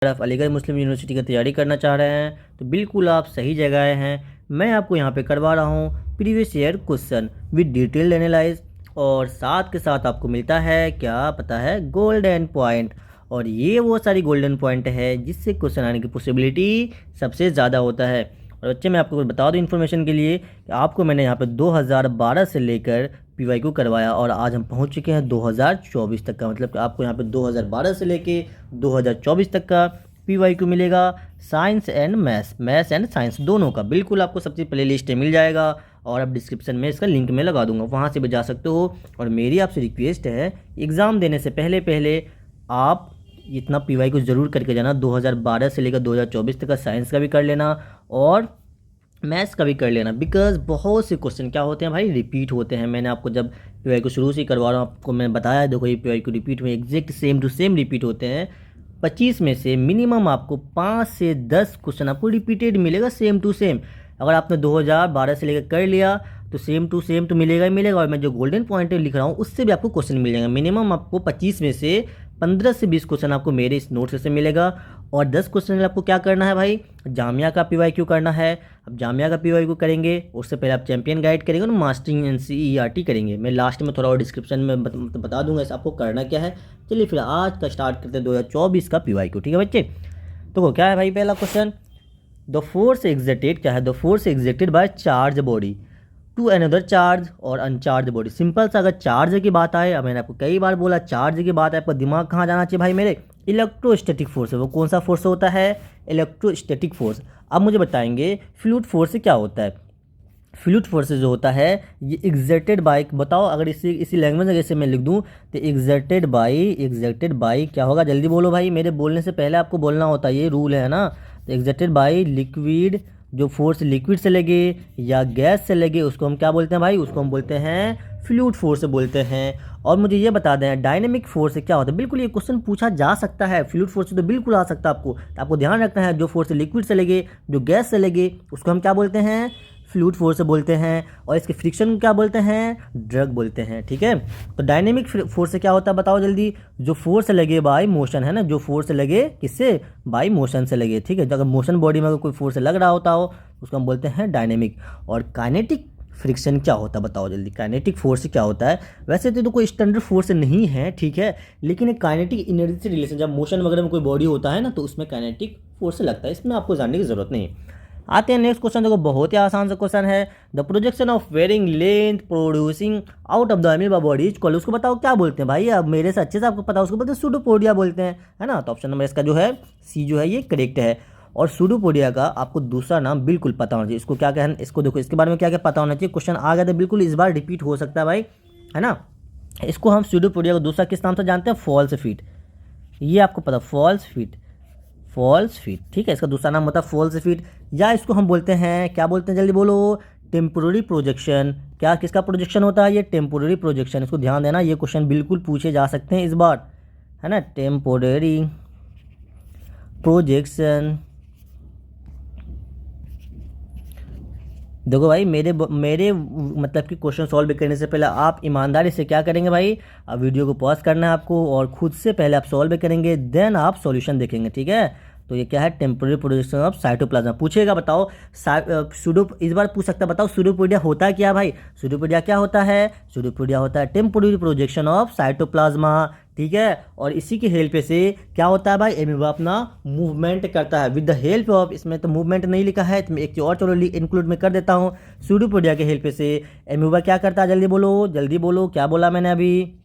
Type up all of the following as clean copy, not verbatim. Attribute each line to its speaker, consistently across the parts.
Speaker 1: अगर आप अलीगढ़ मुस्लिम यूनिवर्सिटी की तैयारी करना चाह रहे हैं तो बिल्कुल आप सही जगह आए हैं। मैं आपको यहाँ पे करवा रहा हूँ previous year question with detailed analyse, और साथ के साथ आपको मिलता है क्या पता है, गोल्डन पॉइंट। और ये वो सारी गोल्डन पॉइंट है जिससे क्वेश्चन आने की पॉसिबिलिटी सबसे ज़्यादा होता है। और बच्चे मैं आपको बता दूं इन्फॉर्मेशन के लिए कि आपको मैंने यहाँ पे 2012 से लेकर पीवाईक्यू करवाया और आज हम पहुँच चुके हैं 2024 तक का, मतलब कि आपको यहाँ पे 2012 से लेके 2024 तक का पीवाईक्यू मिलेगा। Science and maths and science दोनों का बिल्कुल आपको सबसे प्ले लिस्ट में मिल जाएगा, और अब डिस्क्रिप्शन में इसका लिंक मैं लगा दूंगा, वहाँ से भी जा सकते हो। और मेरी आपसे रिक्वेस्ट है, एग्ज़ाम देने से पहले पहले आप इतना पीवाईक्यू ज़रूर करके जाना। 2012 से लेकर 2024 तक का साइंस का भी कर लेना और मैथ्स का भी कर लेना, बिकॉज बहुत से क्वेश्चन क्या होते हैं भाई, रिपीट होते हैं। मैंने आपको जब पीवाईक्यू शुरू से करवा रहा हूँ आपको मैंने बताया, देखो ये पीवाईक्यू रिपीट में exact same to same repeat होते हैं। 25 में से मिनिमम आपको 5 से 10 क्वेश्चन आपको रिपीटेड मिलेगा, सेम टू सेम। अगर आपने 2012 से लेकर कर लिया तो सेम टू सेम तो मिलेगा ही मिलेगा, और मैं जो गोल्डन पॉइंट लिख रहा हूँ उससे भी आपको क्वेश्चन मिल जाएगा। मिनिमम आपको 25 में से 15 से 20 क्वेश्चन आपको मेरे इस नोट से मिलेगा, और 10 क्वेश्चन आपको क्या करना है भाई, जामिया का पीवाईक्यू करना है। अब जामिया का पीवाईक्यू करेंगे उससे पहले आप चैंपियन गाइड करेंगे और मास्टरिंग एनसीईआरटी करेंगे। मैं लास्ट में थोड़ा और डिस्क्रिप्शन में बता दूंगा इस आपको करना क्या है। चलिए फिर आज का स्टार्ट करते हैं 2024 का पीवाईक्यू, ठीक है बच्चे। तो क्या है भाई पहला क्वेश्चन, द फोर्स एग्जर्टेड, क्या है, the force exerted by charge body to another charge और अनचार्ज बॉडी। सिंपल सा अगर चार्ज की बात आए, अब मैंने आपको कई बार बोला चार्ज की बात है, आपका दिमाग कहाँ जाना चाहिए भाई मेरे, इलेक्ट्रोस्टैटिक फोर्स है। वो कौन सा फोर्स होता है, इलेक्ट्रोस्टैटिक फोर्स। अब मुझे बताएंगे फ्लूइड फोर्स क्या होता है। फ्लूइड फोर्स जो होता है ये एग्जर्टेड बाई, बताओ अगर इसी लैंग्वेज में जैसे मैं लिख दूं तो एग्जर्टेड बाई क्या होगा, जल्दी बोलो भाई, मेरे बोलने से पहले आपको बोलना होता है, ये रूल है ना। तो एग्जर्टेड बाई लिक्विड, जो फोर्स लिक्विड से लगे या गैस से लगे उसको हम क्या बोलते हैं भाई, उसको हम बोलते हैं फ्लूइड फोर्स बोलते हैं। और मुझे ये बता दें डायनेमिक फोर्स क्या होता है, बिल्कुल ये क्वेश्चन पूछा जा सकता है। फ्लूइड फोर्स तो बिल्कुल आ सकता है आपको, तो आपको ध्यान रखना है जो फोर्स लिक्विड से लगे जो गैस से लगे उसको हम क्या बोलते हैं, फ्लूइड फोर्स बोलते हैं। और इसके फ्रिक्शन को क्या बोलते हैं, ड्रग बोलते हैं, ठीक है। तो डायनेमिक फोर्स से क्या होता है बताओ जल्दी, जो फोर्स लगे बाय मोशन, है ना, जो फोर्स लगे किससे, बाय मोशन से लगे, ठीक है। अगर मोशन बॉडी में अगर कोई फोर्स लग रहा होता हो उसको हम बोलते हैं डायनेमिक। और काइनेटिक फ्रिक्शन क्या होता है बताओ जल्दी, काइनेटिक फोर्स क्या होता है। वैसे तो कोई स्टैंडर्ड फोर्स नहीं है, ठीक है, लेकिन एक काइनेटिक एनर्जी से रिलेशन, जब मोशन वगैरह में कोई बॉडी होता है ना तो उसमें काइनेटिक फोर्स लगता है, इसमें आपको जानने की जरूरत नहीं है। आते हैं नेक्स्ट क्वेश्चन, देखो बहुत ही आसान सा क्वेश्चन है। The projection of varying length producing out of the amoeba body is called, उसको बताओ क्या बोलते हैं भाई, अब मेरे से अच्छे से आपको पता है, उसको बोलते हैं सूडोपोडिया बोलते हैं, है ना। तो ऑप्शन नंबर इसका जो है सी जो है ये करेक्ट है। और सूडोपोडिया का आपको दूसरा नाम बिल्कुल पता होना चाहिए, इसको क्या कहना, इसको देखो इसके बारे में क्या क्या पता होना चाहिए। क्वेश्चन आ गया था बिल्कुल, इस बार रिपीट हो सकता है भाई, है ना। इसको हम सूडोपोडिया को दूसरा किस नाम से जानते हैं, फॉल्स फीट, ये आपको पता, फॉल्स फीट, ठीक है। इसका दूसरा नाम होता है फॉल्स फीट, या इसको हम बोलते हैं, क्या बोलते हैं जल्दी बोलो, टेम्पोररी प्रोजेक्शन। क्या किसका प्रोजेक्शन होता है, ये टेम्पोररी प्रोजेक्शन। इसको ध्यान देना, ये क्वेश्चन बिल्कुल पूछे जा सकते हैं इस बार, है ना, टेम्पोररी प्रोजेक्शन। देखो भाई मेरे मतलब कि क्वेश्चन सॉल्व करने से पहले आप ईमानदारी से क्या करेंगे भाई, अब वीडियो को पॉज करना है आपको और खुद से पहले आप सॉल्व करेंगे, देन आप सॉल्यूशन देखेंगे, ठीक है। तो ये क्या है, टेम्पोररी प्रोजेक्शन ऑफ साइटोप्लाज्मा पूछेगा। बताओ सूडो, इस बार पूछ सकता है, बताओ सूडोपोडिया होता क्या भाई, सूडोपोडिया क्या होता है, सूडोपोडिया होता है टेम्पोररी प्रोजेक्शन ऑफ साइटोप्लाज्मा, ठीक है। और इसी के हेल्प से क्या होता है भाई, एमीबा अपना मूवमेंट करता है विद द हेल्प ऑफ, इसमें तो मूवमेंट नहीं लिखा है तो मैं एक चीज और चलो इंक्लूड में कर देता हूँ। सूडोपोडिया के हेल्प से एमीबा क्या करता है, जल्दी बोलो क्या बोला मैंने अभी,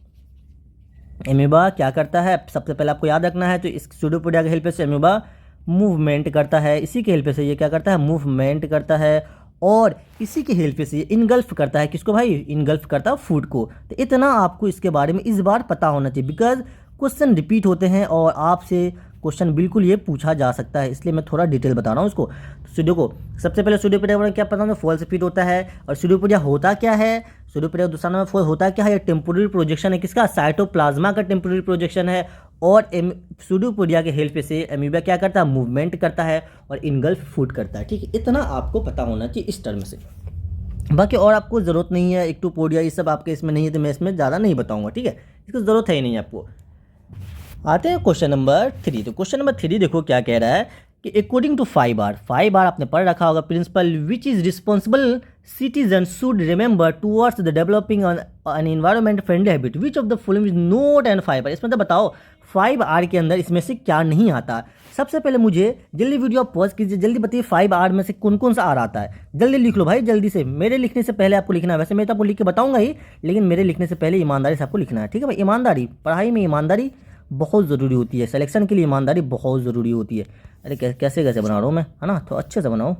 Speaker 1: एमीबा क्या करता है, सबसे पहले आपको याद रखना है। तो इस सूडोपोडिया के हेल्प से एमीबा मूवमेंट करता है, इसी के हेल्प से ये क्या करता है, मूवमेंट करता है। और इसी के हेल्प से ये इनगल्फ करता है, किसको भाई, इनगल्फ करता है फूड को। तो इतना आपको इसके बारे में इस बार पता होना चाहिए, बिकॉज क्वेश्चन रिपीट होते हैं और आपसे क्वेश्चन बिल्कुल ये पूछा जा सकता है, इसलिए मैं थोड़ा डिटेल बता रहा हूँ उसको। तो देखो सबसे पहले सूडोपोडिया में क्या पता होगा, फॉल्स फीट होता है। और सूडोपोडिया होता क्या है, सूडोपोडिया दूसरा नाम फॉल होता क्या है, ये टेम्पोररी प्रोजेक्शन है, किसका, साइटोप्लाज्मा का टेम्पोररी प्रोजेक्शन है। और सूडोपोडिया के हेल्प से एमीबा क्या करता है, मूवमेंट करता है और इनगल्फ फूड करता है, ठीक है। इतना आपको पता होना चाहिए इस टर्म से, बाकी और आपको ज़रूरत नहीं है। एक्टोपोडिया ये सब आपके इसमें नहीं है तो मैं इसमें ज़्यादा नहीं बताऊंगा, ठीक है, इसकी ज़रूरत है ही नहीं आपको। आते हैं क्वेश्चन नंबर 3। तो क्वेश्चन नंबर 3 देखो क्या कह रहा है कि अकॉर्डिंग टू 5R, 5R आपने पढ़ रखा होगा principle, which is responsible citizen should remember towards the developing an environment friendly habit, which of the following is not an 5R। इसमें तो बताओ 5R के अंदर इसमें से क्या नहीं आता। सबसे पहले मुझे जल्दी वीडियो आप पॉज कीजिए, जल्दी बताइए 5R में से कौन कौन सा आर आता है। जल्दी लिख लो भाई, जल्दी से। मेरे लिखने से पहले आपको लिखना है, वैसे मैं तो आपको लिख के बताऊंगा ही, लेकिन मेरे लिखने से पहले ईमानदारी से आपको लिखना है, ठीक है भाई। ईमानदारी, पढ़ाई में ईमानदारी बहुत ज़रूरी होती है, सिलेक्शन के लिए ईमानदारी बहुत ज़रूरी होती है। अरे कैसे कैसे बना रहा हूँ मैं, है ना, तो अच्छे से बनाओ।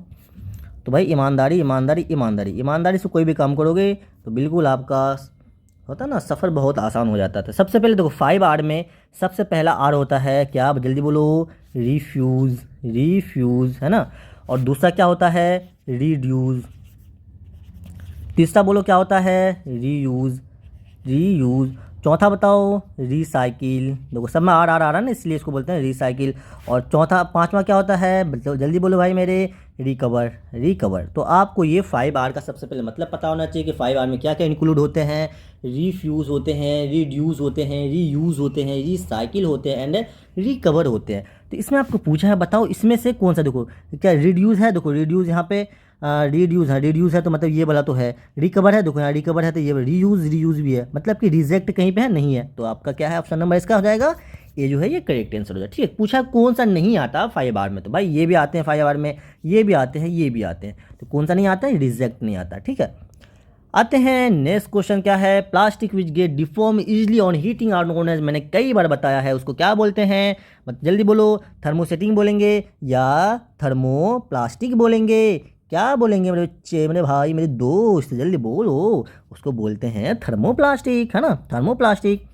Speaker 1: तो भाई ईमानदारी ईमानदारी ईमानदारी, ईमानदारी से कोई भी काम करोगे तो बिल्कुल आपका होता है ना, सफ़र बहुत आसान हो जाता था। सबसे पहले देखो 5R में सबसे पहला आर होता है क्या, आप जल्दी बोलो, रिफ्यूज़, रिफ्यूज़, है ना। और दूसरा क्या होता है, रिड्यूस। तीसरा बोलो क्या होता है, रीयूज़, रीयूज़। चौथा बताओ, रिसाइकिल। देखो सब में आर आ रहा है ना, इसलिए इसको बोलते हैं रिसाइकिल। और चौथा, पांचवा क्या होता है, जल्दी बोलो भाई मेरे, रिकवर, रिकवर। तो आपको ये 5R का सबसे पहले मतलब पता होना चाहिए कि 5R में क्या क्या इंक्लूड होते हैं। रिफ्यूज़ होते हैं, रिड्यूस होते हैं, रीयूज़ होते हैं, रिसाइकिल होते हैं एंड रिकवर होते हैं। तो इसमें आपको पूछा है बताओ इसमें से कौन सा, देखो क्या रिड्यूस है, देखो रिड्यूस यहाँ पे रिड्यूस है, रिड्यूस है तो मतलब ये वाला तो है। रिकवर है, देखो यहाँ रिकवर है तो ये रीयूज़, रीयूज़ भी है, मतलब कि रिजेक्ट कहीं पे है, नहीं है। तो आपका क्या है, ऑप्शन नंबर इसका हो जाएगा ये जो है, ये करेक्ट आंसर हो जाएगा। ठीक है, पूछा कौन सा नहीं आता 5R में, तो भाई ये भी आते हैं 5R में, ये भी आते हैं, ये भी आते हैं। तो कौन सा नहीं आता है, रिजेक्ट नहीं आता। ठीक है, आते हैं नेक्स्ट क्वेश्चन क्या है, plastic which get deform easily on heating are known as, मैंने कई बार बताया है उसको क्या बोलते हैं, जल्दी बोलो, थर्मोसेटिंग बोलेंगे या थर्मोप्लास्टिक बोलेंगे, क्या बोलेंगे मेरे बच्चे, मेरे भाई, मेरे दोस्त, जल्दी बोलो। उसको बोलते हैं थर्मोप्लास्टिक, है ना, थर्मोप्लास्टिक।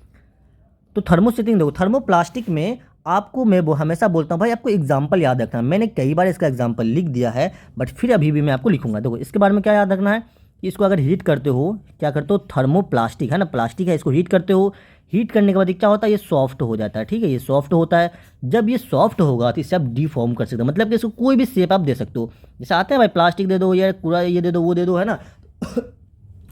Speaker 1: तो थर्मोसेटिंग देखो, थर्मोप्लास्टिक में आपको मैं वो हमेशा बोलता हूँ भाई आपको एग्जाम्पल याद रखना है। मैंने कई बार इसका एग्जाम्पल लिख दिया है बट फिर अभी भी मैं आपको लिखूंगा। देखो इसके बारे में क्या याद रखना है कि इसको अगर हीट करते हो, क्या करते हो, थर्मोप्लास्टिक है ना, प्लास्टिक है, इसको हीट करते हो, हीट करने के बाद क्या होता है, ये सॉफ्ट हो जाता है। ठीक है, ये सॉफ्ट होता है। जब ये सॉफ्ट होगा तो इसे आप डिफॉर्म कर सकते हो, मतलब कि इसको कोई भी शेप आप दे सकते हो। जैसे आते हैं भाई प्लास्टिक दे दो, या पूरा ये दे दो, वो दे दो, है ना।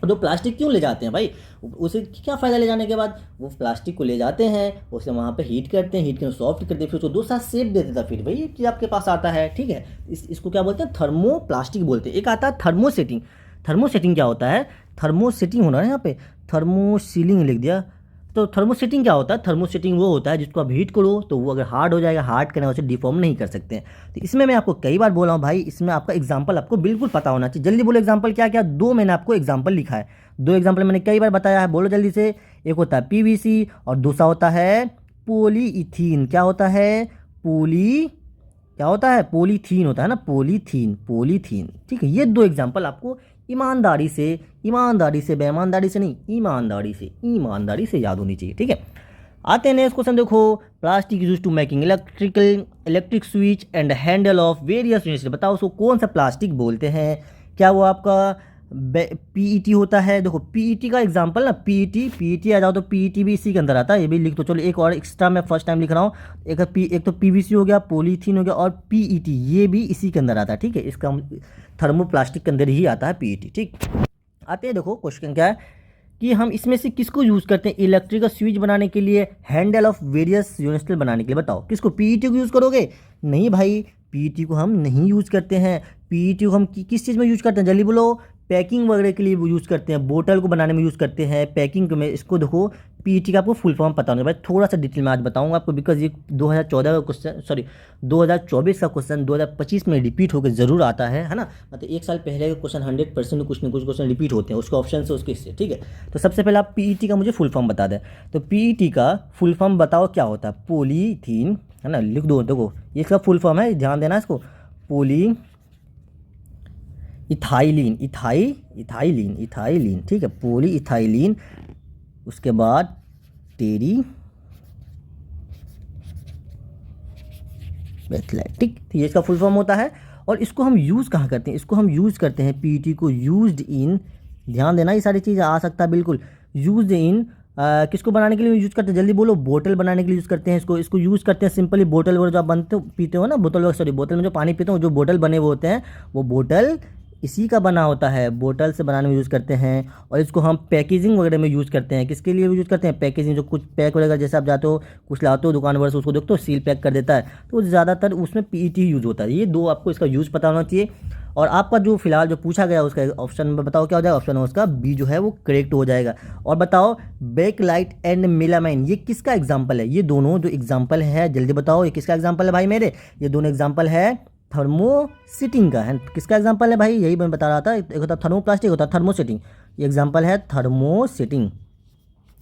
Speaker 1: तो प्लास्टिक क्यों ले जाते हैं भाई, उसे क्या फ़ायदा ले जाने के बाद, वो प्लास्टिक को ले जाते हैं, उसे वहाँ पे हीट करते हैं, हीट करके सॉफ्ट करते हैं, फिर उसको दूसरा शेप दे देता है, फिर भाई ये चीज़ आपके पास आता है। ठीक है, इसको क्या बोलते हैं, थर्मोप्लास्टिक बोलते हैं। एक आता है थर्मोसेटिंग। थर्मोसेटिंग क्या होता है, थर्मोसेटिंग होना है यहाँ पे, थर्मोसीलिंग लिख दिया। तो थर्मोसेटिंग क्या होता है, थर्मोसेटिंग वो होता है जिसको आप हीट करो तो वो अगर हार्ड हो जाएगा, हार्ड करना, उसे डिफॉर्म नहीं कर सकते हैं। तो इसमें मैं आपको कई बार बोला हूँ भाई, इसमें आपका एग्जाम्पल आपको बिल्कुल पता होना चाहिए। जल्दी बोलो एग्जाम्पल क्या क्या, दो मैंने आपको एग्जाम्पल लिखा है, दो एग्जाम्पल मैंने कई बार बताया है, बोलो जल्दी से। एक होता है पीवीसी और दूसरा होता है पॉलीइथीन। क्या होता है, क्या होता है, पॉलीथीन होता है ना, पॉलीथीन, पॉलीथीन। ठीक है, ये दो एग्जाम्पल आपको ईमानदारी से, बेईमानदारी से नहीं, ईमानदारी से याद होनी चाहिए। ठीक है, आते हैं नेक्स्ट क्वेश्चन देखो, plastic use to making electric switch and handle of various units. बताओ उसको कौन सा प्लास्टिक बोलते हैं, क्या वो आपका पीईटी होता है। देखो पीईटी का एग्जांपल ना, पीईटी आ जाओ तो पीईटी भी इसी के अंदर आता है, ये भी लिख दो। चलो एक और एक्स्ट्रा मैं फर्स्ट टाइम लिख रहा हूँ, एक तो पीवीसी हो गया, पॉलीथीन हो गया, और पीईटी ये भी इसी के अंदर आता है। ठीक है, इसका थर्मोप्लास्टिक के अंदर ही आता है पीईटी। ठीक, आते हैं देखो क्वेश्चन क्या है कि हम इसमें से किसको यूज़ करते हैं इलेक्ट्रिकल स्विच बनाने के लिए, हैंडल ऑफ वेरियस यूनिट्स बनाने के लिए। बताओ किसको, पीईटी को यूज़ करोगे, नहीं भाई पीईटी को हम नहीं यूज़ करते हैं। पीईटी को हम किस चीज़ में यूज़ करते हैं, जल्दी बोलो, पैकिंग वगैरह के लिए यूज़ करते हैं, बोतल को बनाने में यूज़ करते हैं, पैकिंग में। इसको देखो पीईटी का आपको फुल फॉर्म पता होना भाई, थोड़ा सा डिटेल में आज बताऊंगा आपको, बिकॉज ये 2014 का क्वेश्चन, सॉरी 2024 का क्वेश्चन 2025 में रिपीट होकर जरूर आता है ना। मतलब एक साल पहले का क्वेश्चन 100% कुछ न कुछ क्वेश्चन रिपीट होते हैं, उसके ऑप्शन से उसके इससे। ठीक है, तो सबसे पहले आप पीईटी का मुझे फुल फॉर्म बता दें। तो पीईटी का फुल फॉर्म बताओ क्या होता है, पॉलीथीन, है ना, लिख दो। देखो ये इसका फुल फॉर्म है, ध्यान देना इसको, पॉली इथाइलिन, इथाइलिन। ठीक है, पॉली इथाइलिन। उसके बाद टेरी मेथलेटिक, ये इसका फुल फॉर्म होता है। और इसको हम यूज़ कहाँ करते हैं, इसको हम यूज़ करते हैं पीईटी को यूज्ड इन, ध्यान देना ये सारी चीज़ें आ सकता है बिल्कुल, यूज्ड इन किसको बनाने के लिए यूज़ करते हैं, जल्दी बोलो, बोतल बनाने के लिए यूज़ करते हैं इसको यूज़ करते हैं सिंपली बोतल वगैरह जो आप बनते हो पीते हो ना, बोतल में जो पानी पीते हो, जो बोतल बने हुए होते हैं वो बोतल इसी का बना होता है, बोतल से बनाने में यूज़ करते हैं। और इसको हम पैकेजिंग वगैरह में यूज़ करते हैं। किसके लिए यूज़ करते हैं? पैकेजिंग। जो कुछ पैक वगैरह जैसे आप जाते हो कुछ लाते हो दुकान वगैरह से, उसको देखते हो सील पैक कर देता है, तो ज़्यादातर उसमें पीईटी यूज़ होता है। ये दो आपको इसका यूज़ पता होना चाहिए। और आपका जो फिलहाल जो पूछा गया उसका ऑप्शन में बताओ क्या हो जाएगा? ऑप्शन है उसका बी जो है वो करेक्ट हो जाएगा। और बताओ बैकलाइट एंड मेलामाइन ये किसका एग्जाम्पल है? ये दोनों जो एग्जाम्पल है जल्दी बताओ, ये किसका एग्जाम्पल है भाई मेरे? ये दोनों एग्जाम्पल है थर्मोसेटिंग का है। किसका एग्जाम्पल है भाई? यही मैं बता रहा था, एक होता है थर्मोप्लास्टिक, होता है थर्मोसेटिंग। ये एग्जाम्पल है थर्मोसेटिंग।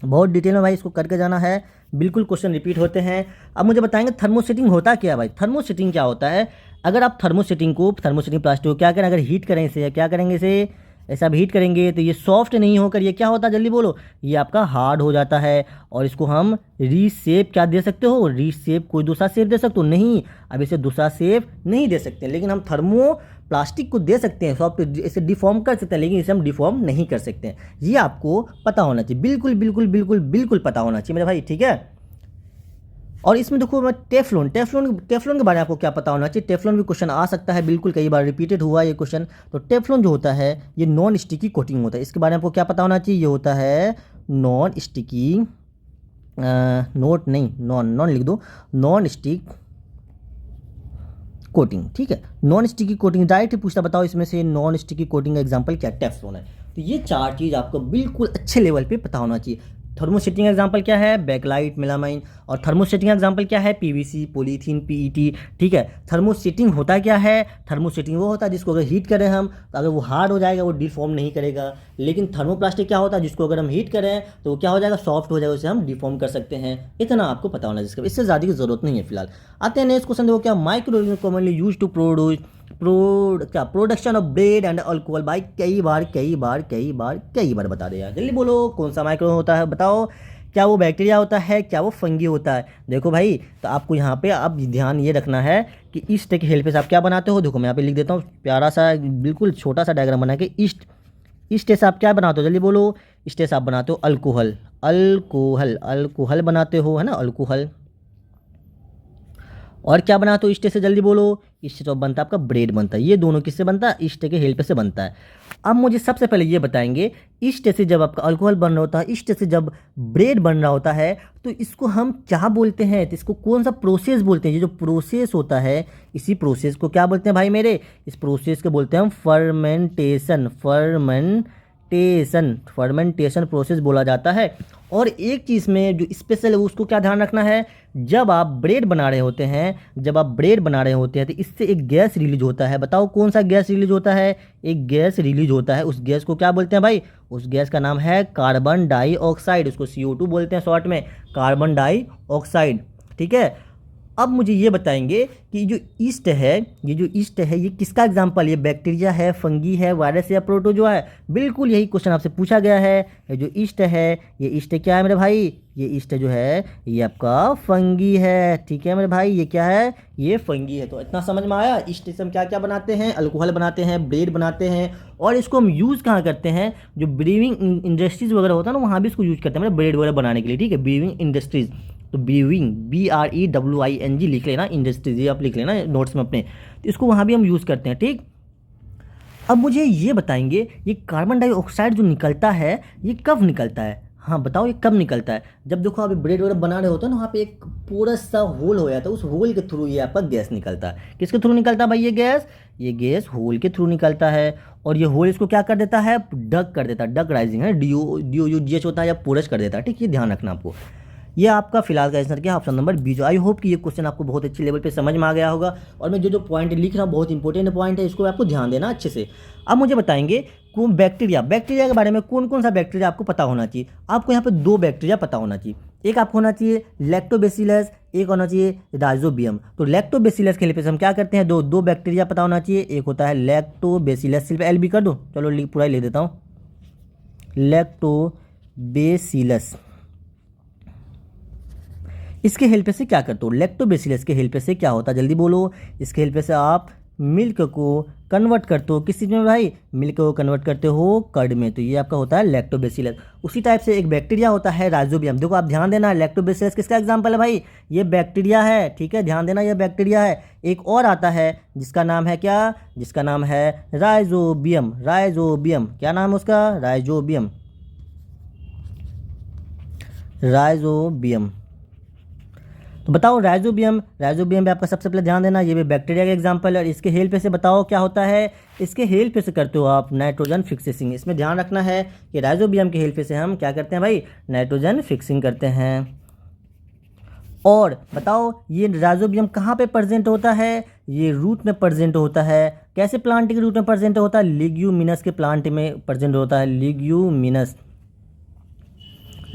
Speaker 1: बहुत डिटेल में भाई इसको करके जाना है, बिल्कुल क्वेश्चन रिपीट होते हैं। अब मुझे बताएंगे थर्मोसेटिंग होता क्या है भाई? थर्मोसेटिंग क्या होता है? अगर आप थर्मोसेटिंग प्लास्टिक को क्या करें, अगर हीट करें इसे, क्या करेंगे इसे, ऐसा अब हीट करेंगे तो ये सॉफ्ट नहीं होकर ये क्या होता है? जल्दी बोलो। ये आपका हार्ड हो जाता है। और इसको हम रीशेप क्या दे सकते हो? रीशेप कोई दूसरा शेप दे सकते हो? नहीं, अब इसे दूसरा शेप नहीं दे सकते, लेकिन हम थर्मो प्लास्टिक को दे सकते हैं सॉफ्ट, इसे डिफॉर्म कर सकते हैं, लेकिन इसे हम डिफॉर्म नहीं कर सकते हैं। ये आपको पता होना चाहिए, बिल्कुल बिल्कुल बिल्कुल बिल्कुल पता होना चाहिए मेरे भाई, ठीक है। और इसमें देखो मैं टेफ्लॉन के बारे में आपको क्या पता होना चाहिए? टेफ्लॉन भी क्वेश्चन आ सकता है, बिल्कुल कई बार रिपीटेड हुआ ये क्वेश्चन। तो टेफ्लॉन जो होता है ये नॉन स्टिकी कोटिंग होता है, इसके बारे में आपको क्या पता होना चाहिए? ये होता है नॉन स्टिकी, नोट नहीं, नॉन लिख दो, नॉन स्टिक कोटिंग, ठीक है। नॉन स्टिकी कोटिंग डायरेक्ट पूछता, बताओ इसमें से नॉन स्टिकी कोटिंग का एग्जांपल क्या? टेफ्लॉन है। तो ये चार चीज़ आपको बिल्कुल अच्छे लेवल पे पता होना चाहिए। थर्मोसेटिंग एग्जांपल क्या है? Bakelite, melamine. और थर्मोसेटिंग एग्जांपल क्या है? पीवीसी, पॉलीथीन, पीईटी, ठीक है। थर्मोसेटिंग होता क्या है? थर्मोसेटिंग वो होता है जिसको अगर हीट करें हम तो अगर वो हार्ड हो जाएगा, वो डिफॉर्म नहीं करेगा। लेकिन थर्मोप्लास्टिक क्या होता है? जिसको अगर हम हीट करें तो वो क्या हो जाएगा? सॉफ्ट हो जाएगा, उसे हम डिफॉर्म कर सकते हैं। इतना आपको पता होना जिसका, इससे ज़्यादा की जरूरत नहीं है फिलहाल। आते हैं नेक्स्ट क्वेश्चन, देखो क्या micro commonly use to production of bread and alcohol. भाई कई बार बता दे यार, जल्दी बोलो कौन सा माइक्रो होता है? बताओ क्या वो बैक्टीरिया होता है, क्या वो फंगी होता है? देखो भाई, तो आपको यहाँ पे अब ध्यान ये रखना है कि ईस्ट के हेल्प से आप क्या बनाते हो। देखो मैं यहाँ पे लिख देता हूँ प्यारा सा बिल्कुल छोटा सा डायग्राम बना के। ईस्ट से आप क्या बनाते हो? जल्दी बोलो। ईस्ट से आप बनाते हो अल्कोहल बनाते हो, है ना, अल्कोहल। और क्या बनाते हो ईस्ट से? जल्दी बोलो। ईस्ट से तो बनता है आपका ब्रेड बनता है। ये दोनों किससे बनता है? ईस्ट के हेल्प से बनता है। अब मुझे सबसे पहले ये बताएंगे, ईस्ट से जब आपका अल्कोहल बन रहा होता है, ईस्ट से जब ब्रेड बन रहा होता है, तो इसको हम क्या बोलते हैं? तो इसको कौन सा प्रोसेस बोलते हैं? ये जो प्रोसेस होता है, इसी प्रोसेस को क्या बोलते हैं भाई मेरे? इस प्रोसेस को बोलते हैं हम फर्मेंटेशन प्रोसेस बोला जाता है। और एक चीज़ में जो स्पेशल है उसको क्या ध्यान रखना है, जब आप ब्रेड बना रहे होते हैं तो इससे एक गैस रिलीज होता है। बताओ कौन सा गैस रिलीज होता है? एक गैस रिलीज होता है, उस गैस को क्या बोलते हैं भाई? उस गैस का नाम है कार्बन डाइऑक्साइड, उसको CO2 बोलते हैं शॉर्ट में, कार्बन डाइऑक्साइड, ठीक है। अब मुझे ये बताएंगे कि जो ईस्ट है ये किसका एग्जाम्पल? ये बैक्टीरिया है, फंगी है, वायरस या प्रोटोजोआ है? बिल्कुल यही क्वेश्चन आपसे पूछा गया है। ये जो ईस्ट है, ये ईस्ट क्या है मेरे भाई? ये ईस्ट जो है ये आपका फंगी है, ठीक है मेरे भाई। ये क्या है? ये फंगी है। तो इतना समझ में आया? ईस्ट से हम क्या क्या बनाते हैं? अल्कोहल बनाते हैं, ब्रेड बनाते हैं। और इसको हम यूज़ कहाँ करते हैं? जो ब्रीविंग इंडस्ट्रीज़ वगैरह होता है ना, वहाँ भी इसको यूज़ करते हैं ब्रेड वगैरह बनाने के लिए, ठीक है। ब्रीविंग इंडस्ट्रीज़, तो ब्रीविंग BREWING लिख लेना, इंडस्ट्रीज आप लिख लेना नोट्स में अपने, तो इसको वहाँ भी हम यूज़ करते हैं, ठीक। अब मुझे ये बताएंगे, ये कार्बन डाइऑक्साइड जो निकलता है ये कब निकलता है? हाँ बताओ ये कब निकलता है? जब देखो आप ब्रेड वगैरह बना रहे होते हैं ना, वहाँ पे एक पूरा सा होल हो जाता है, उस होल के थ्रू ये आपका गैस निकलता है। किसके थ्रू निकलता है भाई ये गैस? ये गैस होल के थ्रू निकलता है। और ये होल इसको क्या कर देता है? डक कर देता है, डक राइजिंग है, DOUGH होता है, या पोरस कर देता है, ठीक। ये ध्यान रखना आपको। ये आपका फिलहाल का आंसर क्या? Option number B. जो आई होप कि ये क्वेश्चन आपको बहुत अच्छे लेवल पे समझ में आ गया होगा। और मैं जो पॉइंट लिख रहा हूँ बहुत इंपॉर्टेंट पॉइंट है, इसको आपको ध्यान देना अच्छे से। अब मुझे बताएंगे कौन बैक्टीरिया के बारे में कौन कौन सा बैक्टीरिया आपको पता होना चाहिए। आपको यहाँ पे 2 बैक्टीरिया पता होना चाहिए। एक आपको होना चाहिए लैक्टोबैसिलस, एक होना चाहिए राइजोबियम। तो लैक्टोबैसिलस के लिए हम क्या करते हैं? दो बैक्टीरिया पता होना चाहिए। एक होता है लैक्टोबैसिलस, सिर्फ एल भी कर दो, चलो पूरा ही ले देता हूँ, लैक्टोबैसिलस। इसके हेल्प से क्या करते हो? लैक्टोबैसिलस के हेल्प से क्या होता है? जल्दी बोलो। इसके हेल्प से आप मिल्क को कन्वर्ट करते हो किस चीज़ में भाई, मिल्क को कन्वर्ट करते हो कर्ड में, तो ये आपका होता है लैक्टोबैसिलस। उसी टाइप से एक बैक्टीरिया होता है राइजोबियम। देखो आप ध्यान देना, लैक्टोबैसिलस किसका एग्जाम्पल है भाई, ये बैक्टीरिया है, ठीक है, ध्यान देना ये बैक्टीरिया है। एक और आता है जिसका नाम है क्या, जिसका नाम है राइजोबियम। राइजोबियम क्या नाम है उसका, राइजोबियम। राइजोबियम तो बताओ राइजोबियम, राइजोबियम पे आपका सबसे पहले ध्यान देना, ये भी बैक्टीरिया का एग्जांपल है। और इसके हेल्प से बताओ क्या होता है, इसके हेल्प से करते हो आप नाइट्रोजन फिक्सिंग। इसमें ध्यान रखना है कि राइजोबियम के हेल्प से हम क्या करते हैं भाई, नाइट्रोजन फिक्सिंग करते हैं। और बताओ ये राइजोबियम कहाँ पे प्रेजेंट होता है, ये रूट में प्रेजेंट होता है। कैसे प्लांट के रूट में प्रेजेंट होता है, लिग्यूमिनस के प्लांट में प्रेजेंट होता है, लिग्यूमिनस,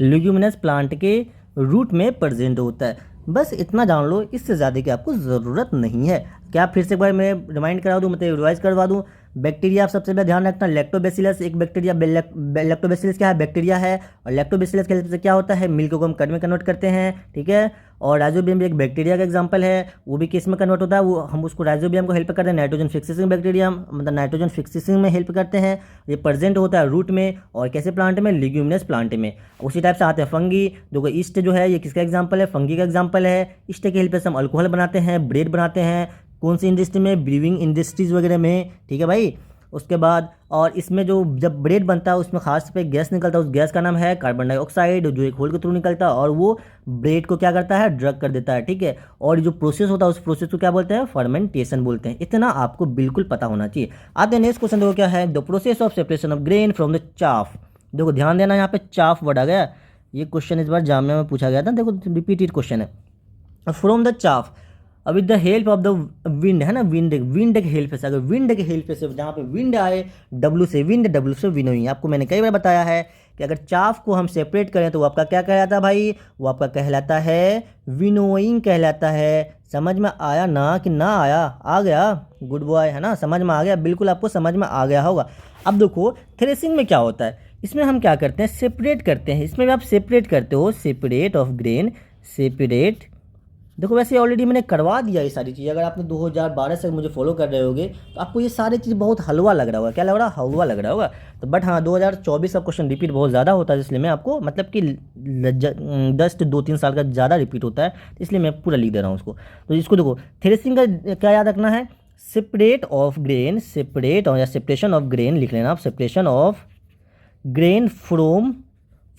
Speaker 1: लिग्यूमिनस प्लांट के रूट में प्रेजेंट होता है। बस इतना जान लो, इससे ज़्यादा की आपको ज़रूरत नहीं है। क्या फिर से एक बार मैं रिमाइंड करा दूँ, मतलब रिवाइज करवा दूँ। बैक्टीरिया आप सबसे पहले ध्यान रखना, लैक्टोबैसिलस एक बैक्टीरिया, लैक्टोबैसिलस क्या है, बैक्टीरिया है। और लैक्टोबैसिलस के हेल्प से क्या होता है, मिल्क को हम कर्ड में कन्वर्ट करते हैं, ठीक है। और राइजोबियम भी एक बैक्टीरिया का एग्जांपल है, वो भी किस में कन्वर्ट होता है, वो हम उसको राइजोबियम को हेल्प करते हैं नाइट्रोजन फिक्सिंग बैक्टीरिया, मतलब नाइट्रोजन फिक्सिंग में हेल्प करते हैं। ये प्रेजेंट होता है रूट में, और कैसे प्लांट में, लिग्यूमिनस प्लांट में। उसी टाइप से आते हैं फंगी। देखो ईस्ट जो है ये किसका एग्जाम्पल है, फंगी का एग्जाम्पल है। ईस्ट के हेल्प से हम अल्कोहल बनाते हैं, ब्रेड बनाते हैं, कौन सी इंडस्ट्री में, ब्रीविंग इंडस्ट्रीज वगैरह में, ठीक है भाई। उसके बाद और इसमें जो जब ब्रेड बनता है उसमें खास पे गैस निकलता है, उस गैस का नाम है कार्बन डाइऑक्साइड, जो एक होल के थ्रू निकलता है और वो ब्रेड को क्या करता है, ड्रग कर देता है, ठीक है। और जो प्रोसेस होता है उस प्रोसेस को क्या बोलते हैं, फर्मेंटेशन बोलते हैं। इतना आपको बिल्कुल पता होना चाहिए। आते हैं नेक्स्ट क्वेश्चन, देखो क्या है, the process of separation of grain from the chaff. देखो ध्यान देना, यहाँ पे चाफ वर्ड आ गया। ये क्वेश्चन इस बार जामिया में पूछा गया था, देखो रिपीटेड क्वेश्चन है। From the chaff with the help of the wind, है ना, विंड के हेल्प से, अगर विंड के हेल्प से, जहाँ पे विंड आए, डब्लू से विंड, डब्लू से विनोइंग। आपको मैंने कई बार बताया है कि अगर चाफ को हम सेपरेट करें तो वो आपका क्या कहलाता है भाई, वो आपका कहलाता है विनोइंग कहलाता है। समझ में आया ना कि ना आया, आ गया, गुड बॉय, है ना, समझ में आ गया, बिल्कुल आपको समझ में आ गया होगा। अब देखो थ्रेसिंग में क्या होता है, इसमें हम क्या करते हैं, सेपरेट करते हैं। इसमें भी आप सेपरेट करते हो, सेपरेट ऑफ ग्रेन, सेपरेट। देखो वैसे ऑलरेडी मैंने करवा दिया ये सारी चीज़, अगर आपने 2012 से मुझे फॉलो कर रहे होगे तो आपको ये सारी चीज़ बहुत हलवा लग रहा होगा। क्या लग रहा है, हलवा लग रहा होगा। तो बट हाँ 2024 का क्वेश्चन रिपीट बहुत ज़्यादा होता है, इसलिए मैं आपको मतलब कि 10 से 2-3 साल का ज़्यादा रिपीट होता है, इसलिए मैं पूरा लिख दे रहा हूँ उसको। तो इसको देखो थ्रेसिंग का क्या याद रखना है, सेपरेट ऑफ ग्रेन, सेपरेट या सेपरेशन ऑफ ग्रेन लिख लेना आप, separation of grain from,